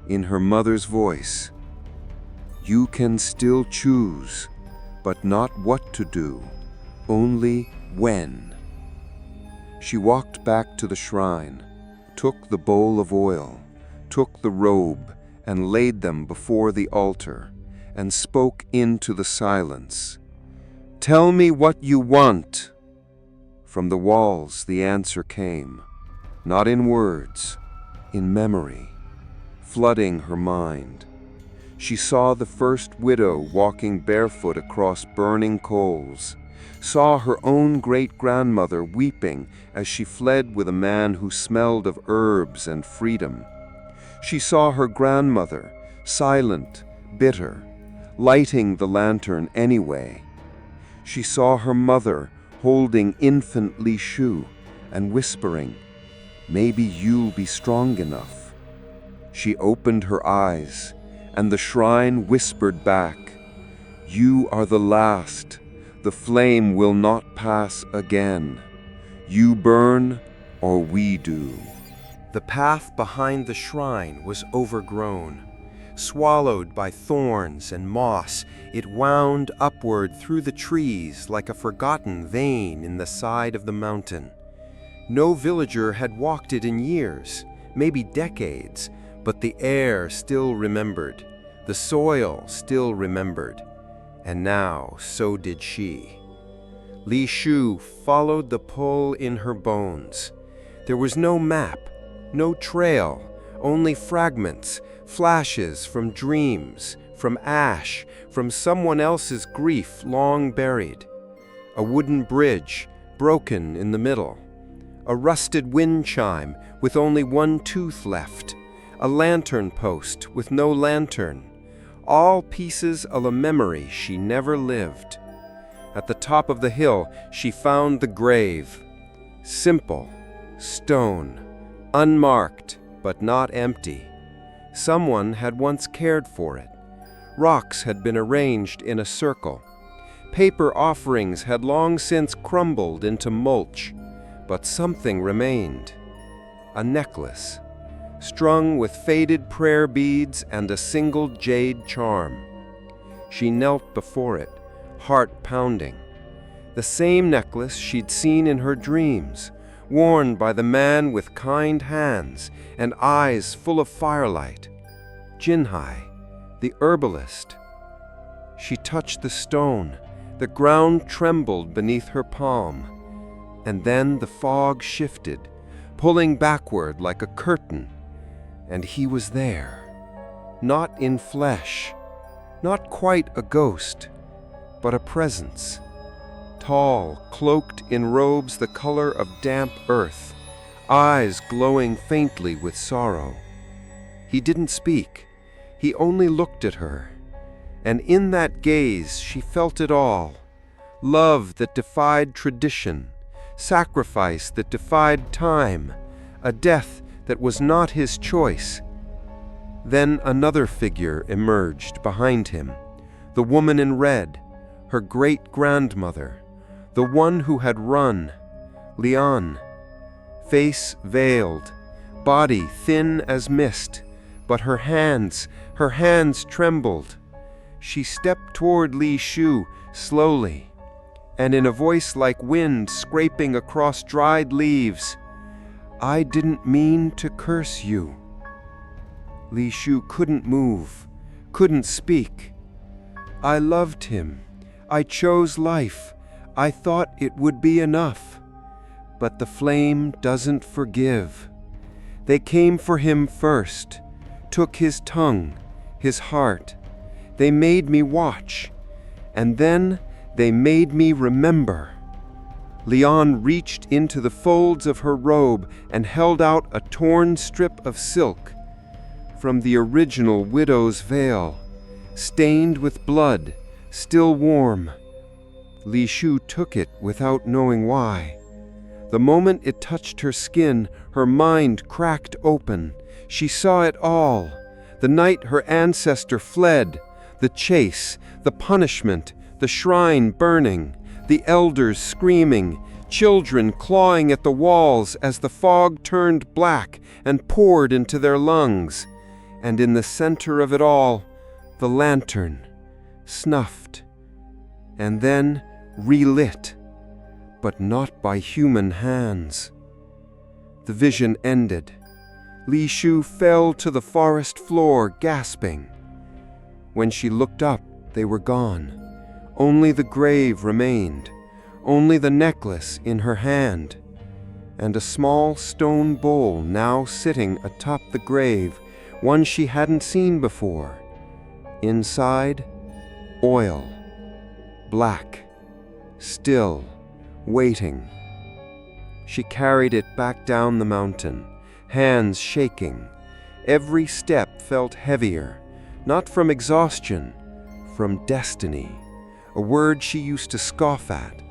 in her mother's voice, "You can still choose, but not what to do, only when." She walked back to the shrine, took the bowl of oil, took the robe, and laid them before the altar, and spoke into the silence. "Tell me what you want." From the walls the answer came, not in words, in memory, flooding her mind. She saw the first widow walking barefoot across burning coals, saw her own great-grandmother weeping as she fled with a man who smelled of herbs and freedom. She saw her grandmother, silent, bitter, lighting the lantern anyway. She saw her mother holding infant Li Shu and whispering, "Maybe you'll be strong enough." She opened her eyes, and the shrine whispered back, "You are the last. The flame will not pass again. You burn, or we do." The path behind the shrine was overgrown. Swallowed by thorns and moss, it wound upward through the trees like a forgotten vein in the side of the mountain. No villager had walked it in years, maybe decades, but the air still remembered, the soil still remembered, and now so did she. Li Shu followed the pull in her bones. There was no map, no trail, only fragments, flashes from dreams, from ash, from someone else's grief long buried. A wooden bridge, broken in the middle. A rusted wind chime with only one tooth left. A lantern post with no lantern. All pieces of a memory she never lived. At the top of the hill, she found the grave. Simple, stone, unmarked, but not empty. Someone had once cared for it. Rocks had been arranged in a circle. Paper offerings had long since crumbled into mulch, but something remained. a necklace, strung with faded prayer beads and a single jade charm. She knelt before it, heart pounding. The same necklace she'd seen in her dreams, worn by the man with kind hands and eyes full of firelight, Jinhai, the herbalist. She touched the stone. The ground trembled beneath her palm. And then the fog shifted, pulling backward like a curtain. And he was there, not in flesh, not quite a ghost, but a presence. Tall, cloaked in robes the color of damp earth, eyes glowing faintly with sorrow. He didn't speak. He only looked at her. And in that gaze she felt it all. Love that defied tradition, sacrifice that defied time, a death that was not his choice. Then another figure emerged behind him, the woman in red, her great-grandmother, the one who had run, Lian. Face veiled, body thin as mist, but her hands trembled. She stepped toward Li Shu slowly, and in a voice like wind scraping across dried leaves, "I didn't mean to curse you." Li Shu couldn't move, couldn't speak. "I loved him. I chose life. I thought it would be enough. But the flame doesn't forgive. They came for him first, took his tongue, his heart. They made me watch, and then they made me remember." Lian reached into the folds of her robe and held out a torn strip of silk from the original widow's veil, stained with blood, still warm. Li Shu took it without knowing why. The moment it touched her skin, her mind cracked open. She saw it all. The night her ancestor fled, the chase, the punishment, the shrine burning, the elders screaming, children clawing at the walls as the fog turned black and poured into their lungs. And in the center of it all, the lantern, snuffed, and then relit, but not by human hands. The vision ended. Li Shu fell to the forest floor, gasping. When she looked up, they were gone. Only the grave remained, only the necklace in her hand, and a small stone bowl now sitting atop the grave, one she hadn't seen before. Inside, oil, black, still, waiting. She carried it back down the mountain, hands shaking. Every step felt heavier, not from exhaustion, from destiny, a word she used to scoff at.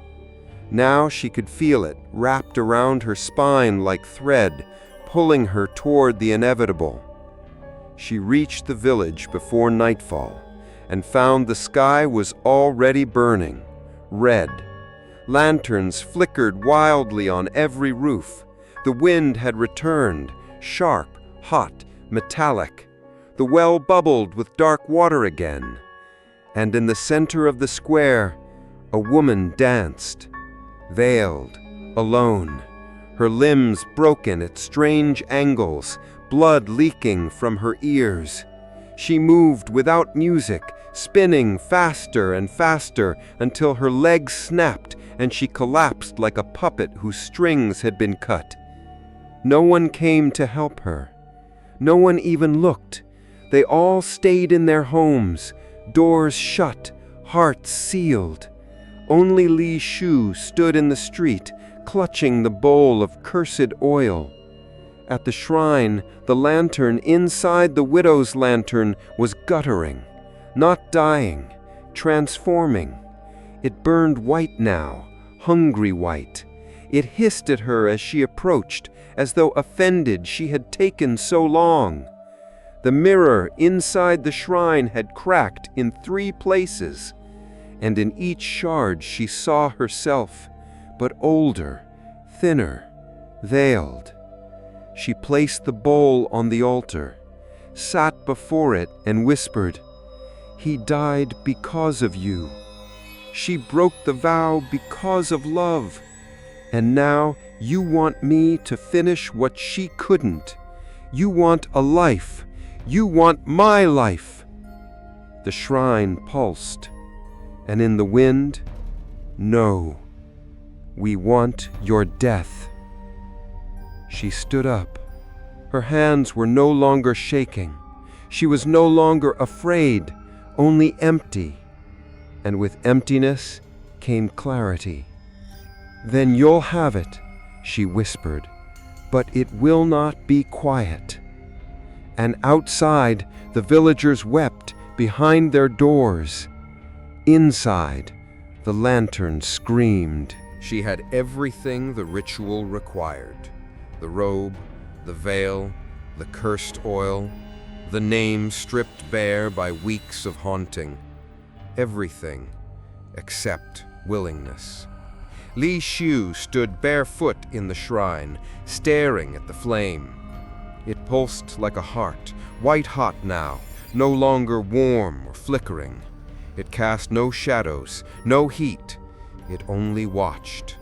Now she could feel it wrapped around her spine like thread, pulling her toward the inevitable. She reached the village before nightfall and found the sky was already burning, red. Lanterns flickered wildly on every roof. The wind had returned, sharp, hot, metallic. The well bubbled with dark water again. And in the center of the square, a woman danced, veiled, alone, her limbs broken at strange angles, blood leaking from her ears. She moved without music, spinning faster and faster until her legs snapped and she collapsed like a puppet whose strings had been cut. No one came to help her. No one even looked. They all stayed in their homes, doors shut, hearts sealed. Only Li Shu stood in the street, clutching the bowl of cursed oil. At the shrine, the lantern inside the widow's lantern was guttering, not dying, transforming. It burned white now, hungry white. It hissed at her as she approached, as though offended she had taken so long. The mirror inside the shrine had cracked in 3 places, and in each shard she saw herself, but older, thinner, veiled. She placed the bowl on the altar, sat before it, and whispered, "He died because of you. She broke the vow because of love. And now you want me to finish what she couldn't. You want a life. You want my life." The shrine pulsed, and in the wind, "No, we want your death." She stood up. Her hands were no longer shaking. She was no longer afraid, only empty. And with emptiness came clarity. "Then you'll have it," she whispered, "but it will not be quiet." And outside, the villagers wept behind their doors. Inside, the lantern screamed. She had everything the ritual required: the robe, the veil, the cursed oil, the name stripped bare by weeks of haunting. Everything except willingness. Li Xiu stood barefoot in the shrine, staring at the flame. It pulsed like a heart, white-hot now, no longer warm or flickering. It cast no shadows, no heat. It only watched.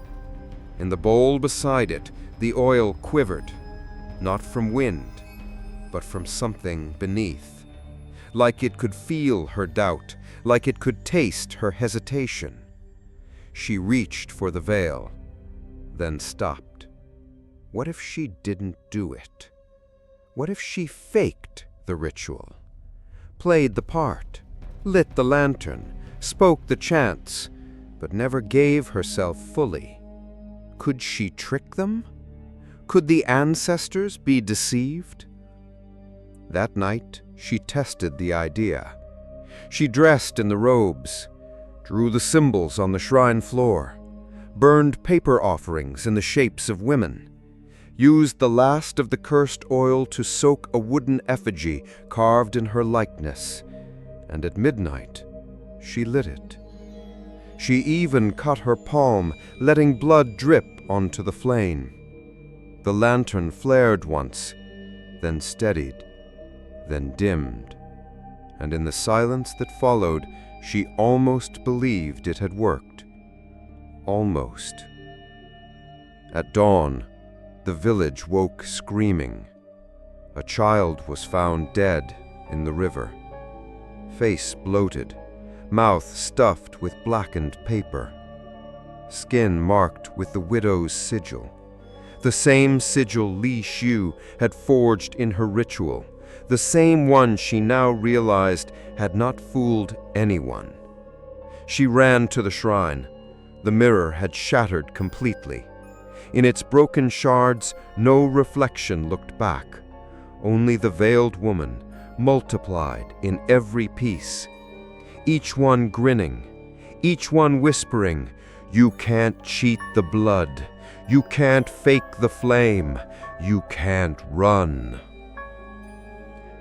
In the bowl beside it, the oil quivered, not from wind, but from something beneath. Like it could feel her doubt, like it could taste her hesitation. She reached for the veil, then stopped. What if she didn't do it? What if she faked the ritual? Played the part, lit the lantern, spoke the chants, but never gave herself fully. Could she trick them? Could the ancestors be deceived? That night, she tested the idea. She dressed in the robes, drew the symbols on the shrine floor, burned paper offerings in the shapes of women, used the last of the cursed oil to soak a wooden effigy carved in her likeness, and at midnight, she lit it. She even cut her palm, letting blood drip onto the flame. The lantern flared once, then steadied, then dimmed, and in the silence that followed, she almost believed it had worked. Almost. At dawn, the village woke screaming. A child was found dead in the river. Face bloated, mouth stuffed with blackened paper. Skin marked with the widow's sigil. The same sigil Li Xiu had forged in her ritual. The same one she now realized had not fooled anyone. She ran to the shrine. The mirror had shattered completely. In its broken shards, no reflection looked back. Only the veiled woman, multiplied in every piece. Each one grinning, each one whispering, "You can't cheat the blood. You can't fake the flame. You can't run."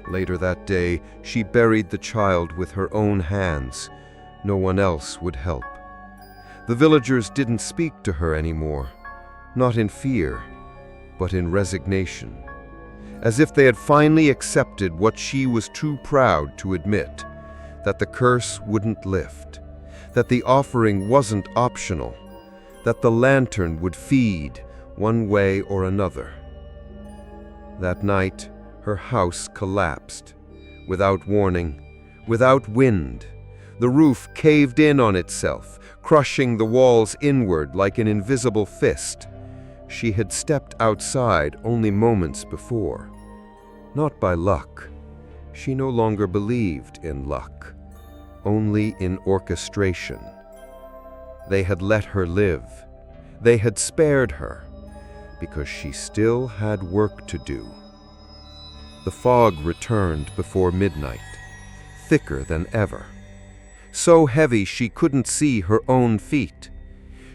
Later that day, she buried the child with her own hands. No one else would help. The villagers didn't speak to her anymore, not in fear, but in resignation, as if they had finally accepted what she was too proud to admit, that the curse wouldn't lift, that the offering wasn't optional, that the lantern would feed one way or another. That night, her house collapsed, without warning, without wind. The roof caved in on itself, crushing the walls inward like an invisible fist. She had stepped outside only moments before. Not by luck. She no longer believed in luck, only in orchestration. They had let her live. They had spared her, because she still had work to do. The fog returned before midnight, thicker than ever. So heavy she couldn't see her own feet.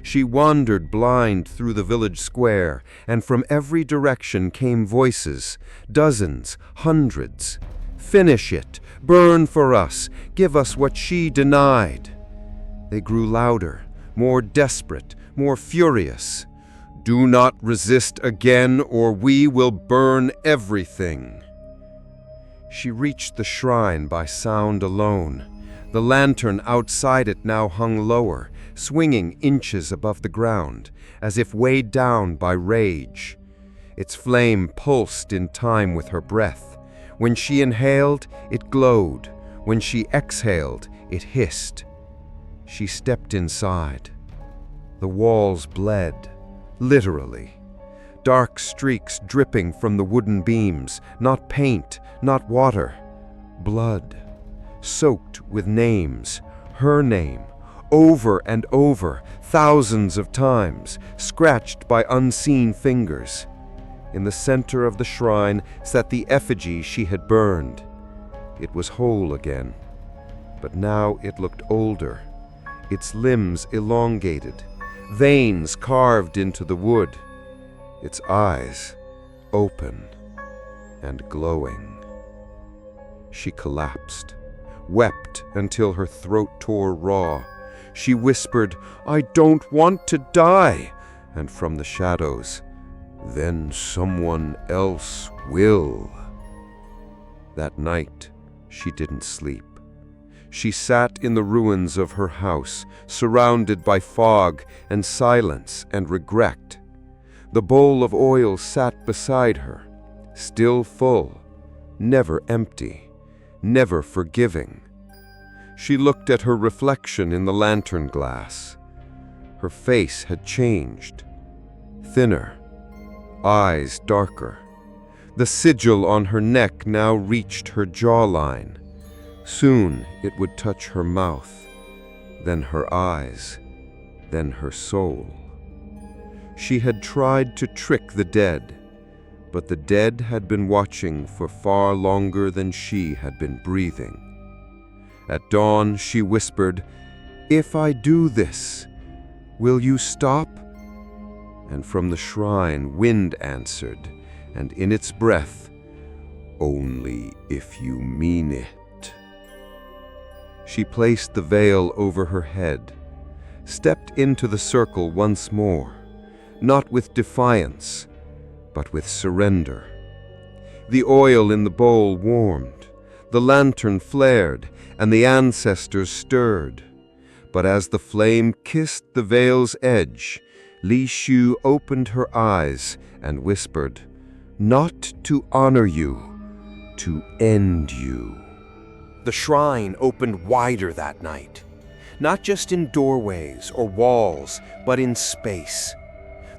She wandered blind through the village square, and from every direction came voices, dozens, hundreds. "Finish it! Burn for us! Give us what she denied!" They grew louder, more desperate, more furious. Do not resist again, or we will burn everything." She reached the shrine by sound alone. The lantern outside it now hung lower, swinging inches above the ground, as if weighed down by rage. Its flame pulsed in time with her breath. When she inhaled, it glowed. When she exhaled, it hissed. She stepped inside. The walls bled, literally. Dark streaks dripping from the wooden beams, not paint, not water. Blood, soaked with names, her name, over and over, thousands of times, scratched by unseen fingers. In the center of the shrine sat the effigy she had burned. It was whole again, but now it looked older, its limbs elongated, veins carved into the wood, its eyes open and glowing. She collapsed, wept until her throat tore raw. She whispered, "I don't want to die," and from the shadows, "Then someone else will." That night, she didn't sleep. She sat in the ruins of her house, surrounded by fog and silence and regret. The bowl of oil sat beside her, still full, never empty, never forgiving. She looked at her reflection in the lantern glass. Her face had changed, thinner, eyes darker. The sigil on her neck now reached her jawline. Soon it would touch her mouth, then her eyes, then her soul. She had tried to trick the dead, but the dead had been watching for far longer than she had been breathing. At dawn, she whispered, "If I do this, will you stop?" And from the shrine, wind answered, and in its breath, "Only if you mean it." She placed the veil over her head, stepped into the circle once more, not with defiance, but with surrender. The oil in the bowl warmed, the lantern flared, and the ancestors stirred. But as the flame kissed the veil's edge, Li Shu opened her eyes and whispered, "Not to honor you, to end you." The shrine opened wider that night, not just in doorways or walls, but in space.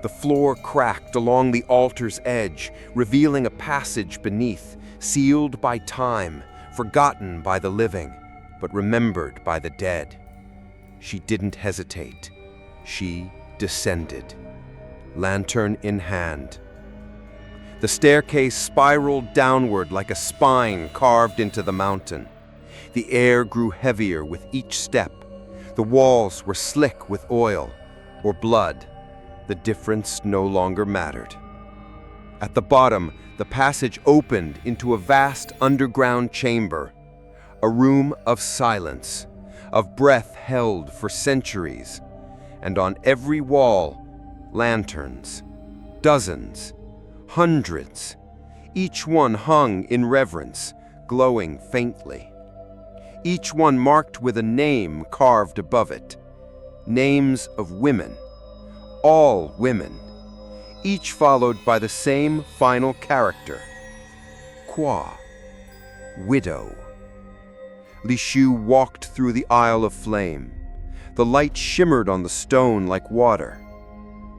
The floor cracked along the altar's edge, revealing a passage beneath, sealed by time, forgotten by the living, but remembered by the dead. She didn't hesitate. She descended, lantern in hand. The staircase spiraled downward like a spine carved into the mountain. The air grew heavier with each step. The walls were slick with oil or blood. The difference no longer mattered. At the bottom, the passage opened into a vast underground chamber, a room of silence, of breath held for centuries, and on every wall, lanterns, dozens, hundreds, each one hung in reverence, glowing faintly. Each one marked with a name carved above it, names of women, all women, each followed by the same final character, Qua, widow. Li Shu walked through the aisle of flame. The light shimmered on the stone like water.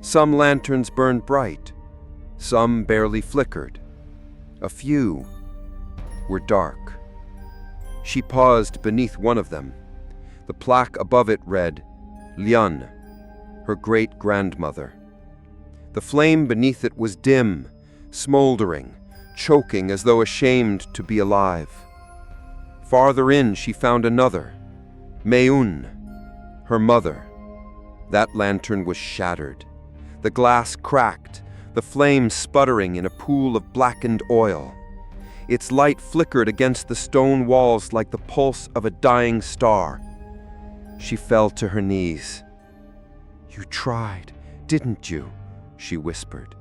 Some lanterns burned bright, some barely flickered. A few were dark. She paused beneath one of them. The plaque above it read, Lian, her great-grandmother. The flame beneath it was dim, smoldering, choking as though ashamed to be alive. Farther in, she found another, Meun, her mother. That lantern was shattered. The glass cracked, the flame sputtering in a pool of blackened oil. Its light flickered against the stone walls like the pulse of a dying star. She fell to her knees. "You tried, didn't you?" she whispered.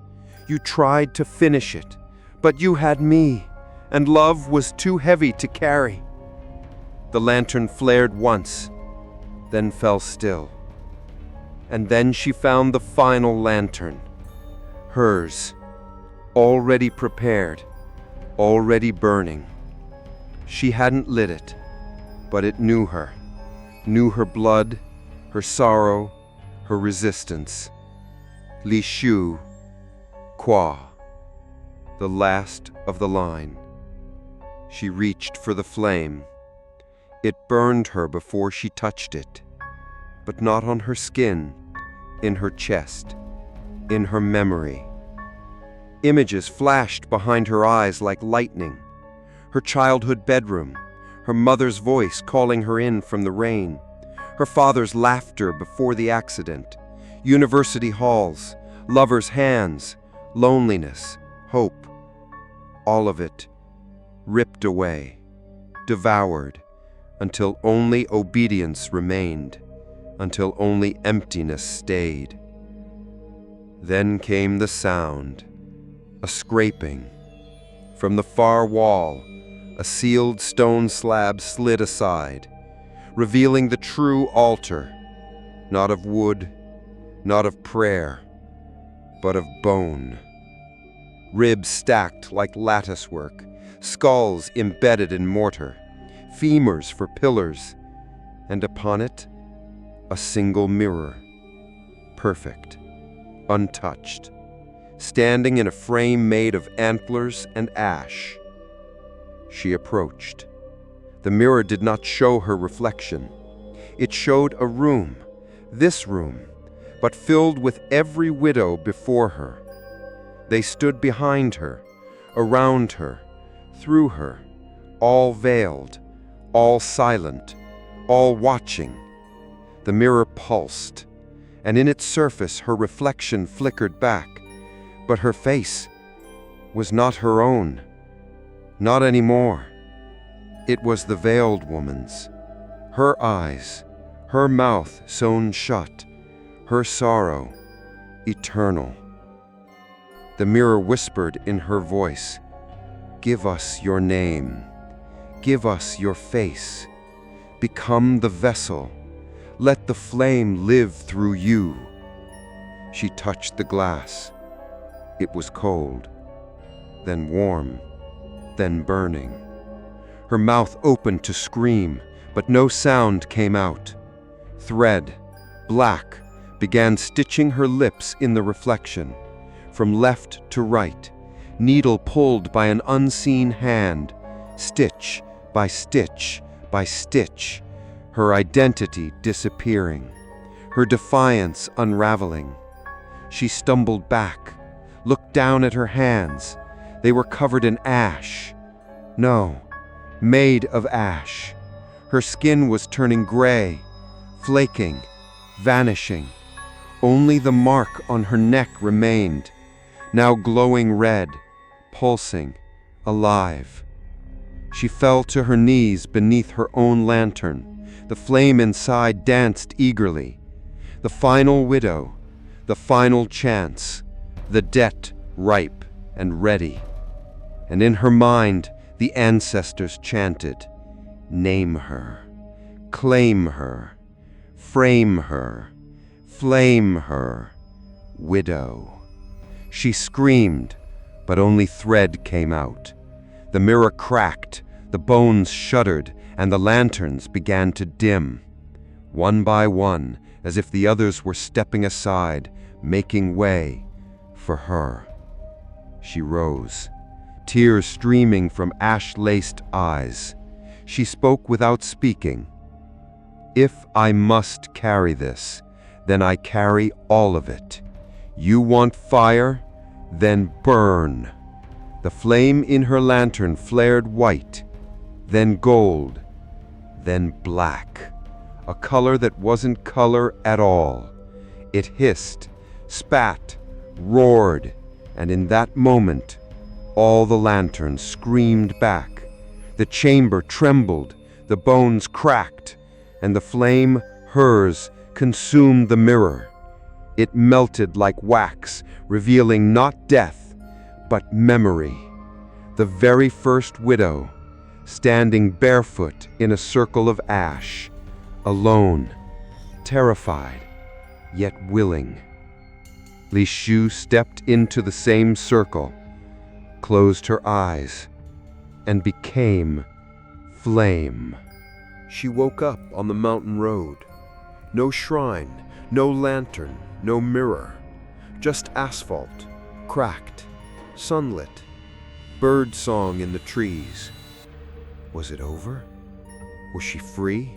"You tried to finish it, but you had me, and love was too heavy to carry." The lantern flared once, then fell still. And then she found the final lantern, hers, already prepared, already burning. She hadn't lit it, but it knew her blood, her sorrow, her resistance. Li Shu, Qua, the last of the line. She reached for the flame. It burned her before she touched it, but not on her skin, in her chest, in her memory. Images flashed behind her eyes like lightning. Her childhood bedroom, her mother's voice calling her in from the rain, her father's laughter before the accident, university halls, lovers' hands, loneliness, hope. All of it ripped away, devoured, until only obedience remained, until only emptiness stayed. Then came the sound, a scraping. From the far wall, a sealed stone slab slid aside, revealing the true altar, not of wood, not of prayer, but of bone. Ribs stacked like latticework, skulls embedded in mortar, femurs for pillars, and upon it, a single mirror, perfect, untouched, standing in a frame made of antlers and ash. She approached. The mirror did not show her reflection. It showed a room, this room, but filled with every widow before her. They stood behind her, around her, through her, all veiled, all silent, all watching. The mirror pulsed, and in its surface her reflection flickered back, but her face was not her own, not anymore. It was the veiled woman's. Her eyes, her mouth sewn shut, her sorrow eternal. The mirror whispered in her voice, "Give us your name, give us your face, become the vessel, let the flame live through you." She touched the glass. It was cold, then warm, then burning. Her mouth opened to scream, but no sound came out. Thread, black, began stitching her lips in the reflection, from left to right, needle pulled by an unseen hand, stitch by stitch by stitch, her identity disappearing, her defiance unraveling. She stumbled back, looked down at her hands. They were covered in ash. No, made of ash. Her skin was turning gray, flaking, vanishing. Only the mark on her neck remained, now glowing red, pulsing, alive. She fell to her knees beneath her own lantern. The flame inside danced eagerly. The final widow, the final chance, the debt ripe and ready. And in her mind, the ancestors chanted, "Name her, claim her, frame her, flame her, widow." She screamed, but only thread came out. The mirror cracked, the bones shuddered, and the lanterns began to dim. One by one, as if the others were stepping aside, making way for her. She rose, tears streaming from ash-laced eyes. She spoke without speaking. "If I must carry this, then I carry all of it. You want fire? Then burn." The flame in her lantern flared white, then gold, then black, a color that wasn't color at all. It hissed, spat, roared, and in that moment, all the lanterns screamed back. The chamber trembled, the bones cracked, and the flame, hers, consumed the mirror. It melted like wax, revealing not death, but memory. The very first widow, standing barefoot in a circle of ash, alone, terrified, yet willing. Li Shu stepped into the same circle, closed her eyes, and became flame. She woke up on the mountain road. No shrine, no lantern, no mirror. Just asphalt, cracked, sunlit, bird song in the trees. Was it over? Was she free?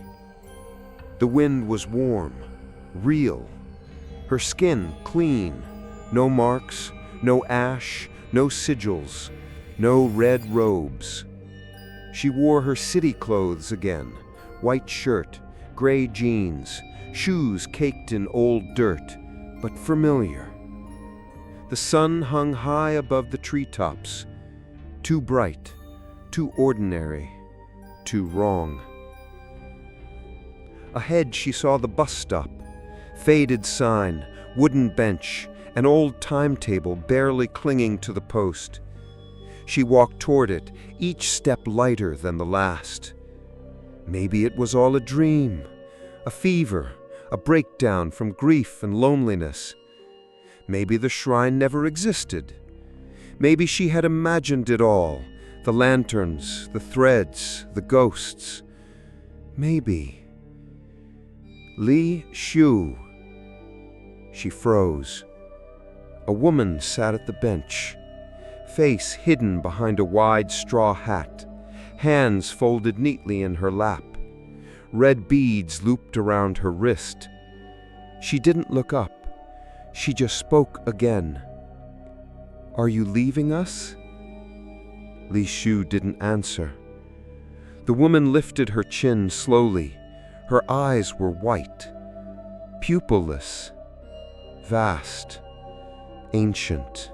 The wind was warm, real. Her skin clean. No marks, no ash, no sigils, no red robes. She wore her city clothes again, white shirt, gray jeans, shoes caked in old dirt, but familiar. The sun hung high above the treetops, too bright, too ordinary, too wrong. Ahead she saw the bus stop, faded sign, wooden bench, an old timetable barely clinging to the post. She walked toward it, each step lighter than the last. Maybe it was all a dream, a fever, a breakdown from grief and loneliness. Maybe the shrine never existed. Maybe she had imagined it all, the lanterns, the threads, the ghosts. Maybe. Li Shu. She froze. A woman sat at the bench, face hidden behind a wide straw hat, hands folded neatly in her lap. Red beads looped around her wrist. She didn't look up. She just spoke again. "Are you leaving us?" Li Shu didn't answer. The woman lifted her chin slowly. Her eyes were white, pupilless, vast, ancient.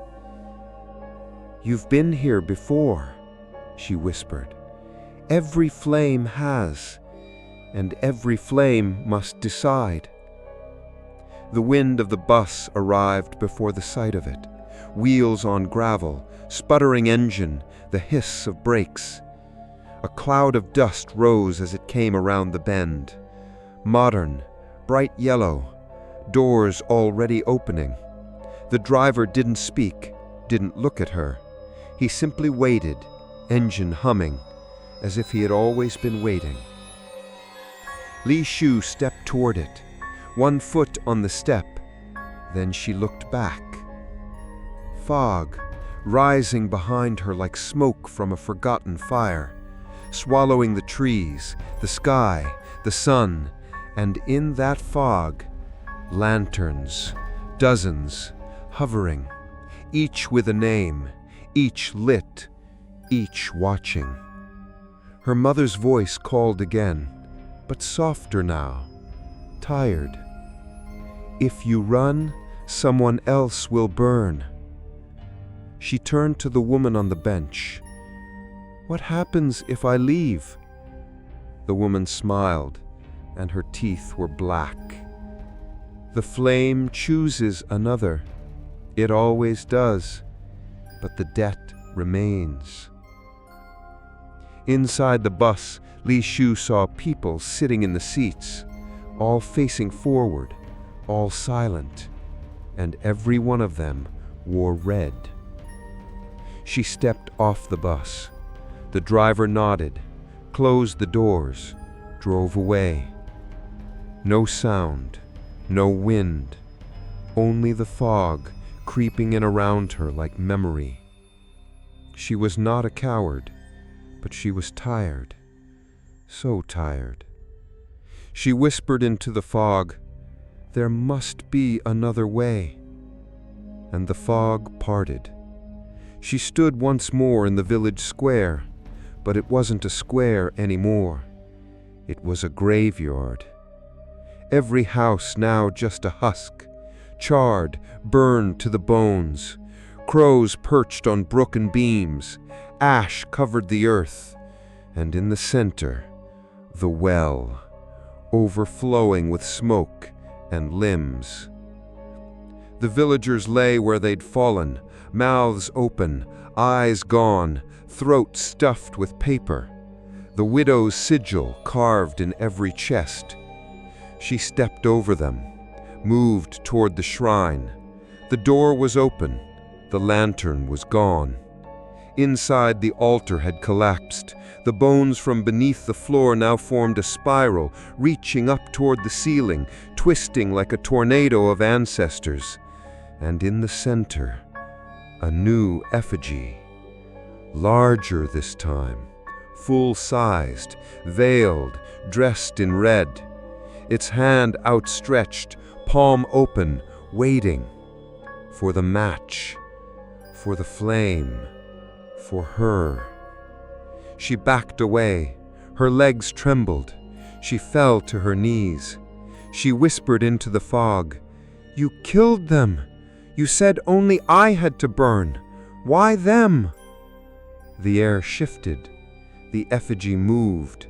"You've been here before," she whispered. "Every flame has, and every flame must decide." The wind of the bus arrived before the sight of it. Wheels on gravel, sputtering engine, the hiss of brakes. A cloud of dust rose as it came around the bend. Modern, bright yellow, doors already opening. The driver didn't speak, didn't look at her. He simply waited, engine humming, as if he had always been waiting. Li Shu stepped toward it, one foot on the step. Then she looked back. Fog, rising behind her like smoke from a forgotten fire, swallowing the trees, the sky, the sun, and in that fog, lanterns, dozens, hovering, each with a name, each lit, each watching. Her mother's voice called again, but softer now, tired. "If you run, someone else will burn." She turned to the woman on the bench. "What happens if I leave?" The woman smiled, and her teeth were black. "The flame chooses another. It always does, but the debt remains." Inside the bus, Li Shu saw people sitting in the seats, all facing forward, all silent, and every one of them wore red. She stepped off the bus. The driver nodded, closed the doors, drove away. No sound, no wind, only the fog creeping in around her like memory. She was not a coward, but she was tired, so tired. She whispered into the fog, "There must be another way." And the fog parted. She stood once more in the village square, but it wasn't a square anymore. It was a graveyard. Every house now just a husk, charred, burned to the bones. Crows perched on broken beams, ash covered the earth, and in the center, the well, overflowing with smoke and limbs. The villagers lay where they'd fallen, mouths open, eyes gone, throats stuffed with paper. The widow's sigil carved in every chest. She stepped over them, moved toward the shrine. The door was open. The lantern was gone. Inside, the altar had collapsed. The bones from beneath the floor now formed a spiral, reaching up toward the ceiling, twisting like a tornado of ancestors. And in the center, a new effigy. Larger this time, full-sized, veiled, dressed in red. Its hand outstretched, palm open, waiting for the match, for the flame, for her. She backed away. Her legs trembled. She fell to her knees. She whispered into the fog, "You killed them. You said only I had to burn. Why them?" The air shifted. The effigy moved,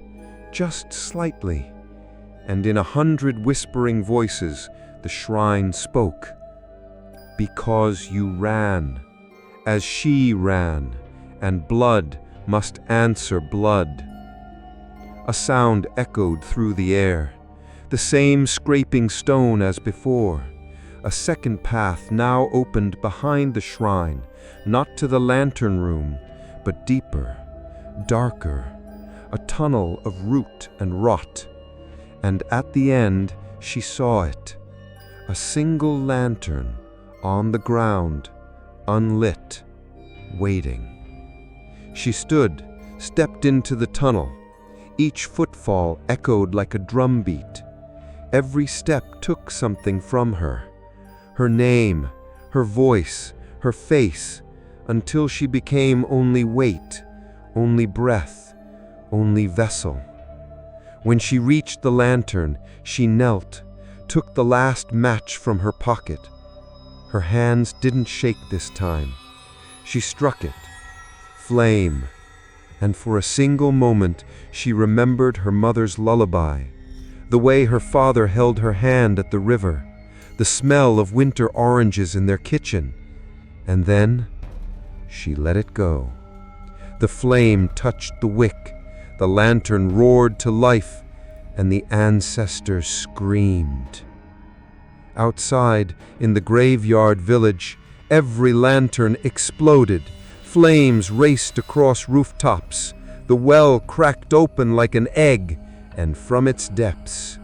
just slightly. And in 100 whispering voices, the shrine spoke. "Because you ran, as she ran, and blood must answer blood." A sound echoed through the air, the same scraping stone as before. A second path now opened behind the shrine, not to the lantern room, but deeper, darker, a tunnel of root and rot. And at the end, she saw it, a single lantern on the ground, unlit, waiting. She stood, stepped into the tunnel. Each footfall echoed like a drumbeat. Every step took something from her. Her name, her voice, her face, until she became only weight, only breath, only vessel. When she reached the lantern, she knelt, took the last match from her pocket. Her hands didn't shake this time. She struck it. Flame. And for a single moment, she remembered her mother's lullaby, the way her father held her hand at the river, the smell of winter oranges in their kitchen. And then, she let it go. The flame touched the wick, the lantern roared to life, and the ancestors screamed. Outside, in the graveyard village, every lantern exploded. Flames raced across rooftops. The well cracked open like an egg, and from its depths,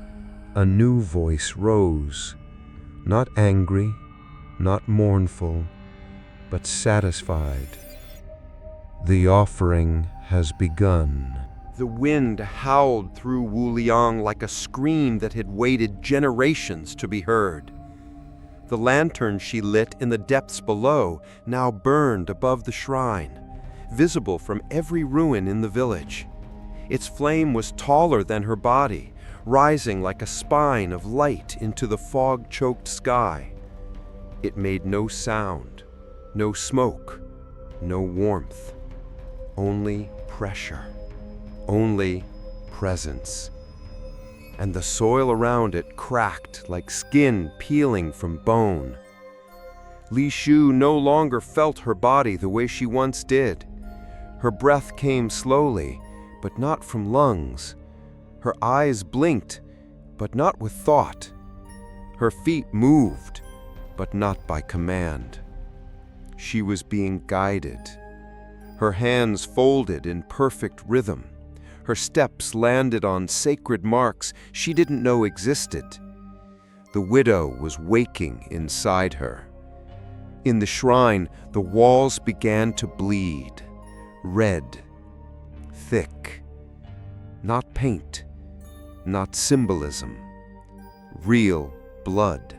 a new voice rose. Not angry, not mournful, but satisfied. The offering has begun. The wind howled through Wuliang like a scream that had waited generations to be heard. The lantern she lit in the depths below now burned above the shrine, visible from every ruin in the village. Its flame was taller than her body, rising like a spine of light into the fog-choked sky. It made no sound, no smoke, no warmth, only pressure, only presence. And the soil around it cracked like skin peeling from bone. Li Shu no longer felt her body the way she once did. Her breath came slowly, but not from lungs. Her eyes blinked, but not with thought. Her feet moved, but not by command. She was being guided. Her hands folded in perfect rhythm. Her steps landed on sacred marks she didn't know existed. The widow was waking inside her. In the shrine, the walls began to bleed, red, thick. Not paint, not symbolism. Real blood,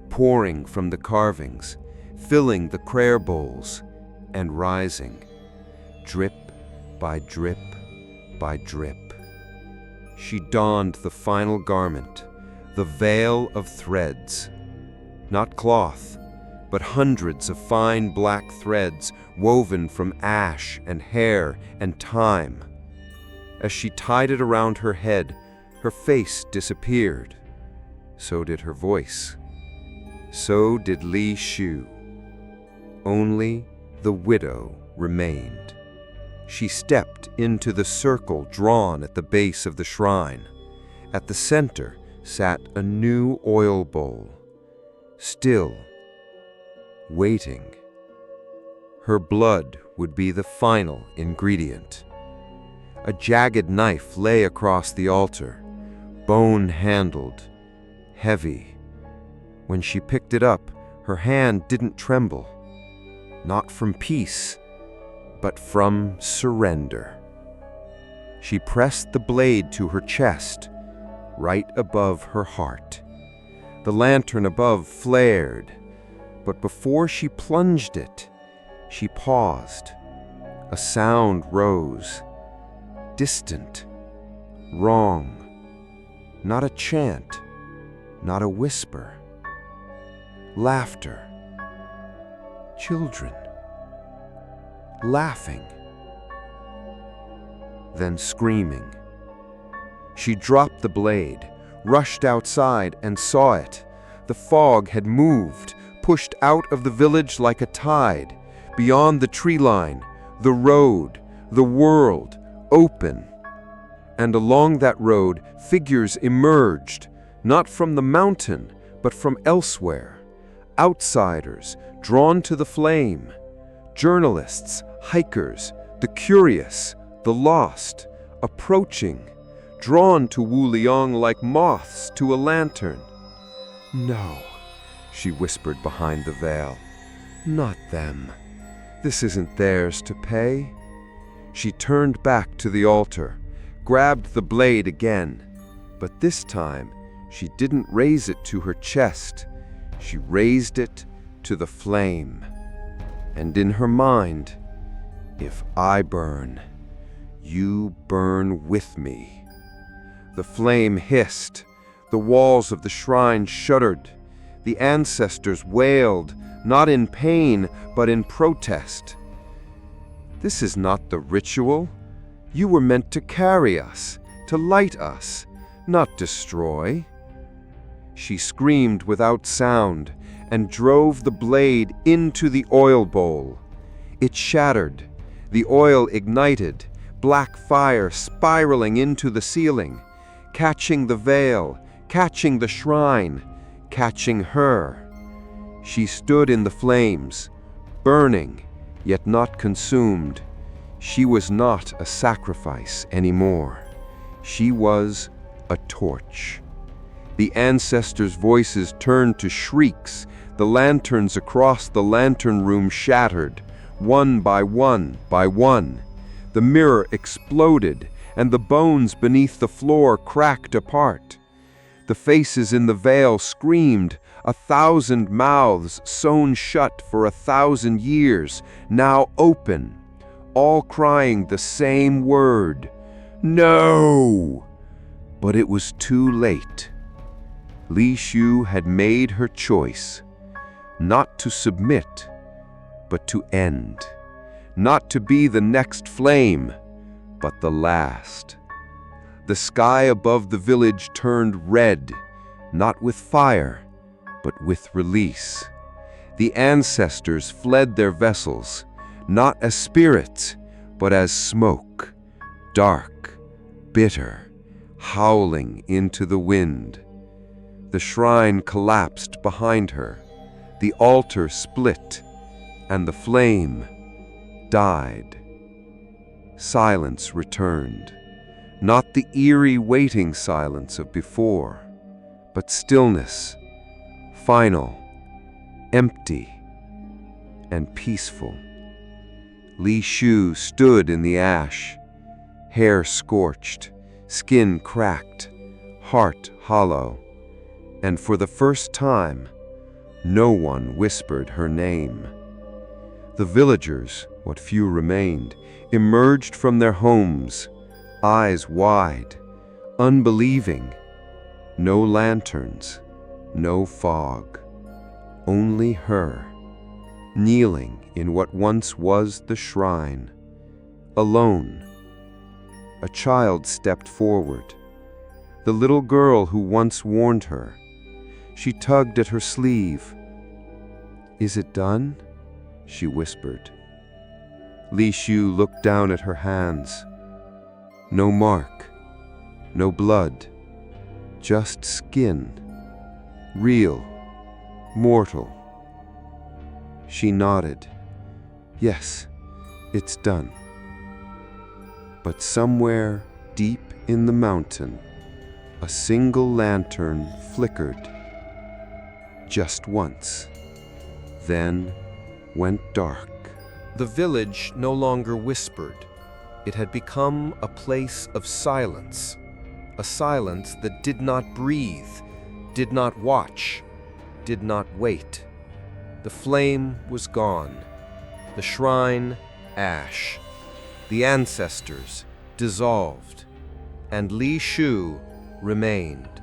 pouring from the carvings, filling the prayer bowls, and rising, drip by drip by drip. She donned the final garment, the veil of threads. Not cloth, but hundreds of fine black threads woven from ash and hair and time. As she tied it around her head, her face disappeared. So did her voice. So did Li Shu. Only the widow remained. She stepped into the circle drawn at the base of the shrine. At the center sat a new oil bowl, still, waiting. Her blood would be the final ingredient. A jagged knife lay across the altar, bone-handled, heavy. When she picked it up, her hand didn't tremble, not from peace, but from surrender. She pressed the blade to her chest, right above her heart. The lantern above flared, but before she plunged it, she paused. A sound rose, distant, wrong. Not a chant, not a whisper. Laughter. Children. Laughing. Then screaming. She dropped the blade, rushed outside, and saw it. The fog had moved, pushed out of the village like a tide. Beyond the tree line, the road, the world, open. And along that road, figures emerged, not from the mountain, but from elsewhere. Outsiders, drawn to the flame. Journalists, hikers, the curious, the lost, approaching, drawn to Wu Liang like moths to a lantern. No, she whispered behind the veil. Not them. This isn't theirs to pay. She turned back to the altar, grabbed the blade again, but this time she didn't raise it to her chest. She raised it to the flame. And in her mind, if I burn, you burn with me. The flame hissed. The walls of the shrine shuddered. The ancestors wailed, not in pain, but in protest. This is not the ritual. You were meant to carry us, to light us, not destroy. She screamed without sound and drove the blade into the oil bowl. It shattered. The oil ignited, black fire spiraling into the ceiling, catching the veil, catching the shrine, catching her. She stood in the flames, burning, yet not consumed. She was not a sacrifice anymore. She was a torch. The ancestors' voices turned to shrieks. The lanterns across the lantern room shattered, one by one by one. The mirror exploded, and the bones beneath the floor cracked apart. The faces in the veil screamed, 1,000 mouths sewn shut for 1,000 years, now open, all crying the same word, "No!" But it was too late. Li Shu had made her choice, not to submit, but to end, not to be the next flame, but the last. The sky above the village turned red, not with fire, but with release. The ancestors fled their vessels, not as spirits, but as smoke, dark, bitter, howling into the wind. The shrine collapsed behind her, the altar split, and the flame died. Silence returned, not the eerie waiting silence of before, but stillness, final, empty, and peaceful. Li Shu stood in the ash, hair scorched, skin cracked, heart hollow, and for the first time, no one whispered her name. The villagers, what few remained, emerged from their homes, eyes wide, unbelieving. No lanterns, no fog, only her, kneeling in what once was the shrine, alone. A child stepped forward, the little girl who once warned her. She tugged at her sleeve, "Is it done?" she whispered. Li Shu looked down at her hands. No mark, no blood, just skin, real, mortal. She nodded. "Yes, it's done." But somewhere deep in the mountain, a single lantern flickered. Just once, then went dark. The village no longer whispered. It had become a place of silence, a silence that did not breathe, did not watch, did not wait. The flame was gone, the shrine ash, the ancestors dissolved, and Li Shu remained.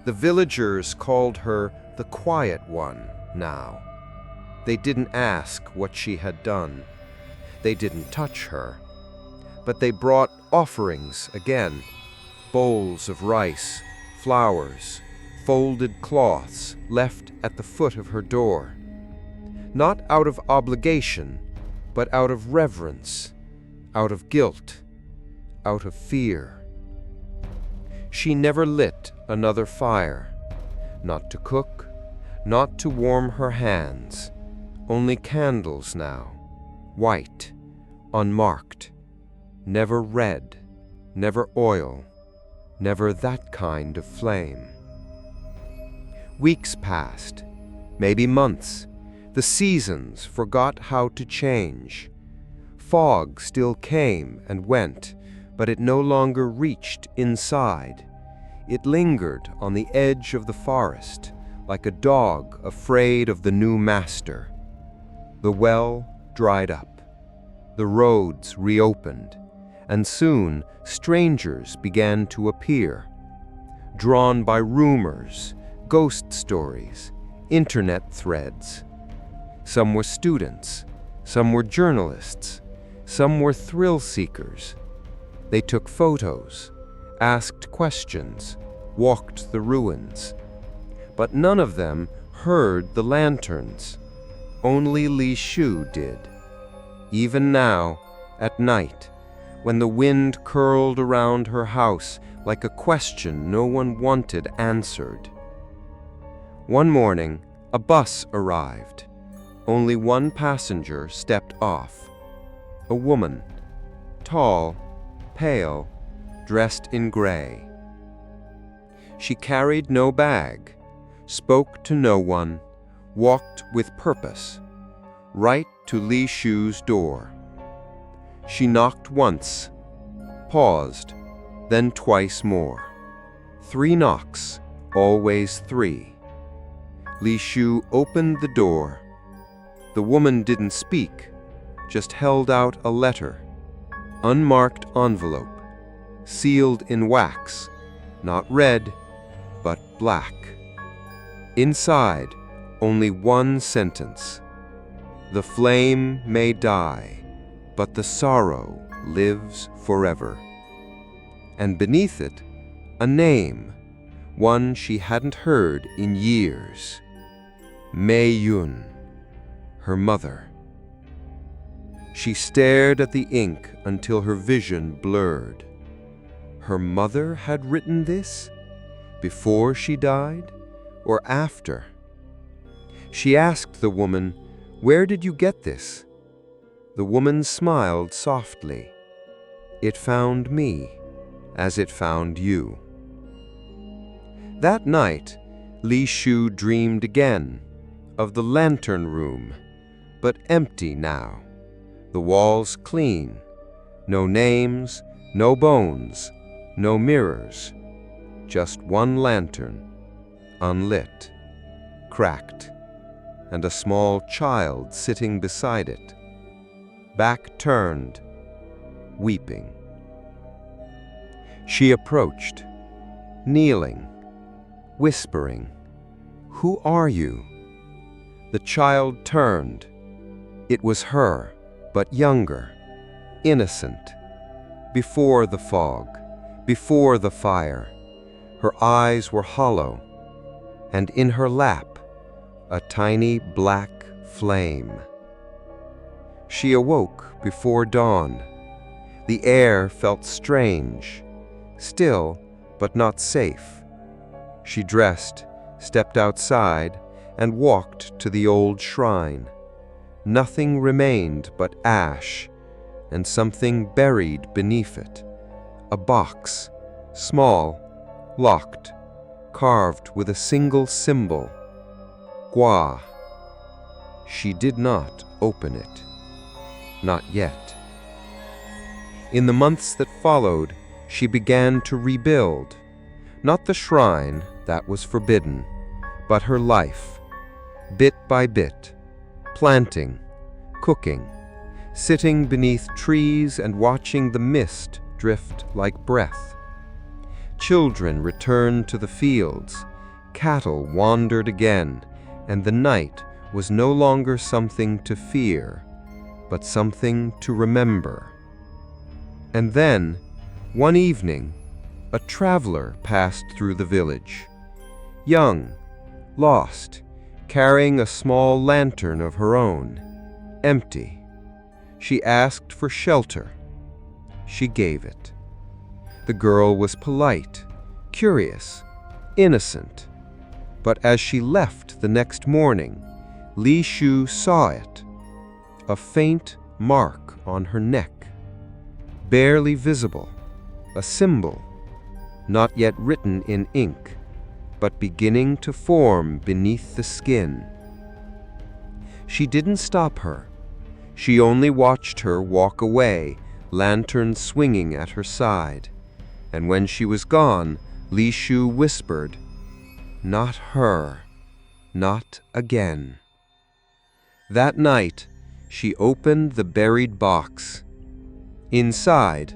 The villagers called her the Quiet One now. They didn't ask what she had done. They didn't touch her. But they brought offerings again, bowls of rice, flowers, folded cloths left at the foot of her door. Not out of obligation, but out of reverence, out of guilt, out of fear. She never lit another fire, not to cook, not to warm her hands, only candles now, white, unmarked, never red, never oil, never that kind of flame. Weeks passed, maybe months. The seasons forgot how to change. Fog still came and went, but it no longer reached inside. It lingered on the edge of the forest, like a dog afraid of the new master. The well dried up. The roads reopened, and soon strangers began to appear, drawn by rumors, ghost stories, internet threads. Some were students, some were journalists, some were thrill seekers. They took photos, asked questions, walked the ruins. But none of them heard the lanterns. Only Li Shu did. Even now, at night, when the wind curled around her house like a question no one wanted answered. One morning, a bus arrived. Only one passenger stepped off. A woman, tall, pale, dressed in gray. She carried no bag, spoke to no one, walked with purpose, right to Li Shu's door. She knocked once, paused, then twice more. 3 knocks, always 3. Li Shu opened the door. The woman didn't speak, just held out a letter. Unmarked envelope, sealed in wax, not red, but black. Inside, only one sentence. The flame may die, but the sorrow lives forever. And beneath it, a name, one she hadn't heard in years. Mei Yun, her mother. She stared at the ink until her vision blurred. Her mother had written this? Before she died, or after? She asked the woman, "Where did you get this?" The woman smiled softly. "It found me, as it found you." That night, Li Shu dreamed again of the lantern room, but empty now. The walls clean, no names, no bones, no mirrors, just one lantern, unlit, cracked, and a small child sitting beside it, back turned, weeping. She approached, kneeling, whispering, "Who are you?" The child turned. It was her, but younger, innocent. Before the fog, before the fire, her eyes were hollow, and in her lap, a tiny black flame. She awoke before dawn. The air felt strange, still but not safe. She dressed, stepped outside, and walked to the old shrine. Nothing remained but ash, and something buried beneath it. A box, small, locked, carved with a single symbol, Gua. She did not open it. Not yet. In the months that followed, she began to rebuild. Not the shrine, that was forbidden, but her life. Bit by bit, planting, cooking, sitting beneath trees and watching the mist drift like breath. Children returned to the fields, cattle wandered again, and the night was no longer something to fear, but something to remember. And then, one evening, a traveler passed through the village. Young, lost, carrying a small lantern of her own, empty. She asked for shelter. She gave it. The girl was polite, curious, innocent. But as she left the next morning, Li Shu saw it. A faint mark on her neck, barely visible, a symbol, not yet written in ink, but beginning to form beneath the skin. She didn't stop her. She only watched her walk away, lantern swinging at her side. And when she was gone, Li Shu whispered, "Not her, not again." That night, she opened the buried box. Inside,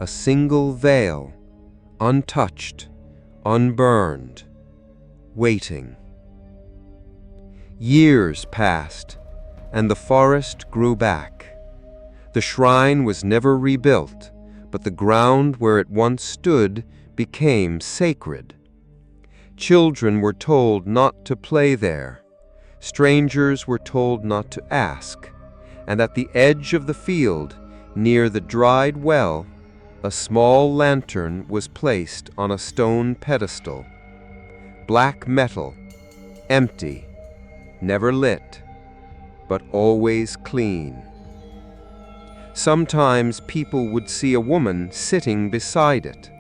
a single veil, untouched, unburned, waiting. Years passed, and the forest grew back. The shrine was never rebuilt, but the ground where it once stood became sacred. Children were told not to play there. Strangers were told not to ask. And at the edge of the field, near the dried well, a small lantern was placed on a stone pedestal. Black metal, empty, never lit, but always clean. Sometimes people would see a woman sitting beside it,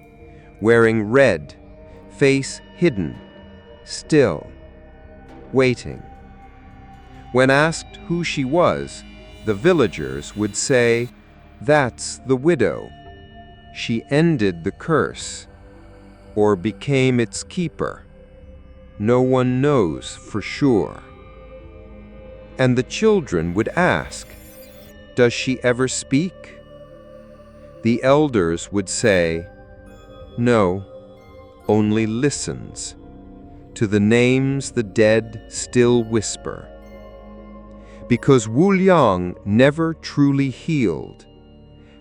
wearing red, face hidden, still, waiting. When asked who she was, the villagers would say, "That's the widow. She ended the curse, or became its keeper. No one knows for sure." And the children would ask, "Does she ever speak?" The elders would say, "No, only listens. To the names the dead still whisper." Because Wu Liang never truly healed.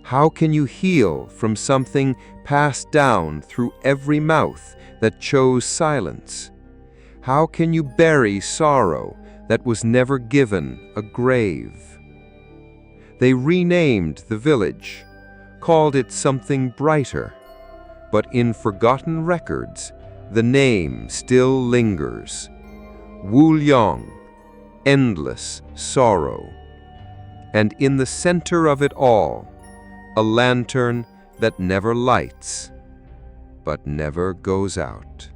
How can you heal from something passed down through every mouth that chose silence? How can you bury sorrow that was never given a grave? They renamed the village, called it something brighter, but in forgotten records, the name still lingers. Wu Liang, endless sorrow. And in the center of it all, a lantern that never lights, but never goes out.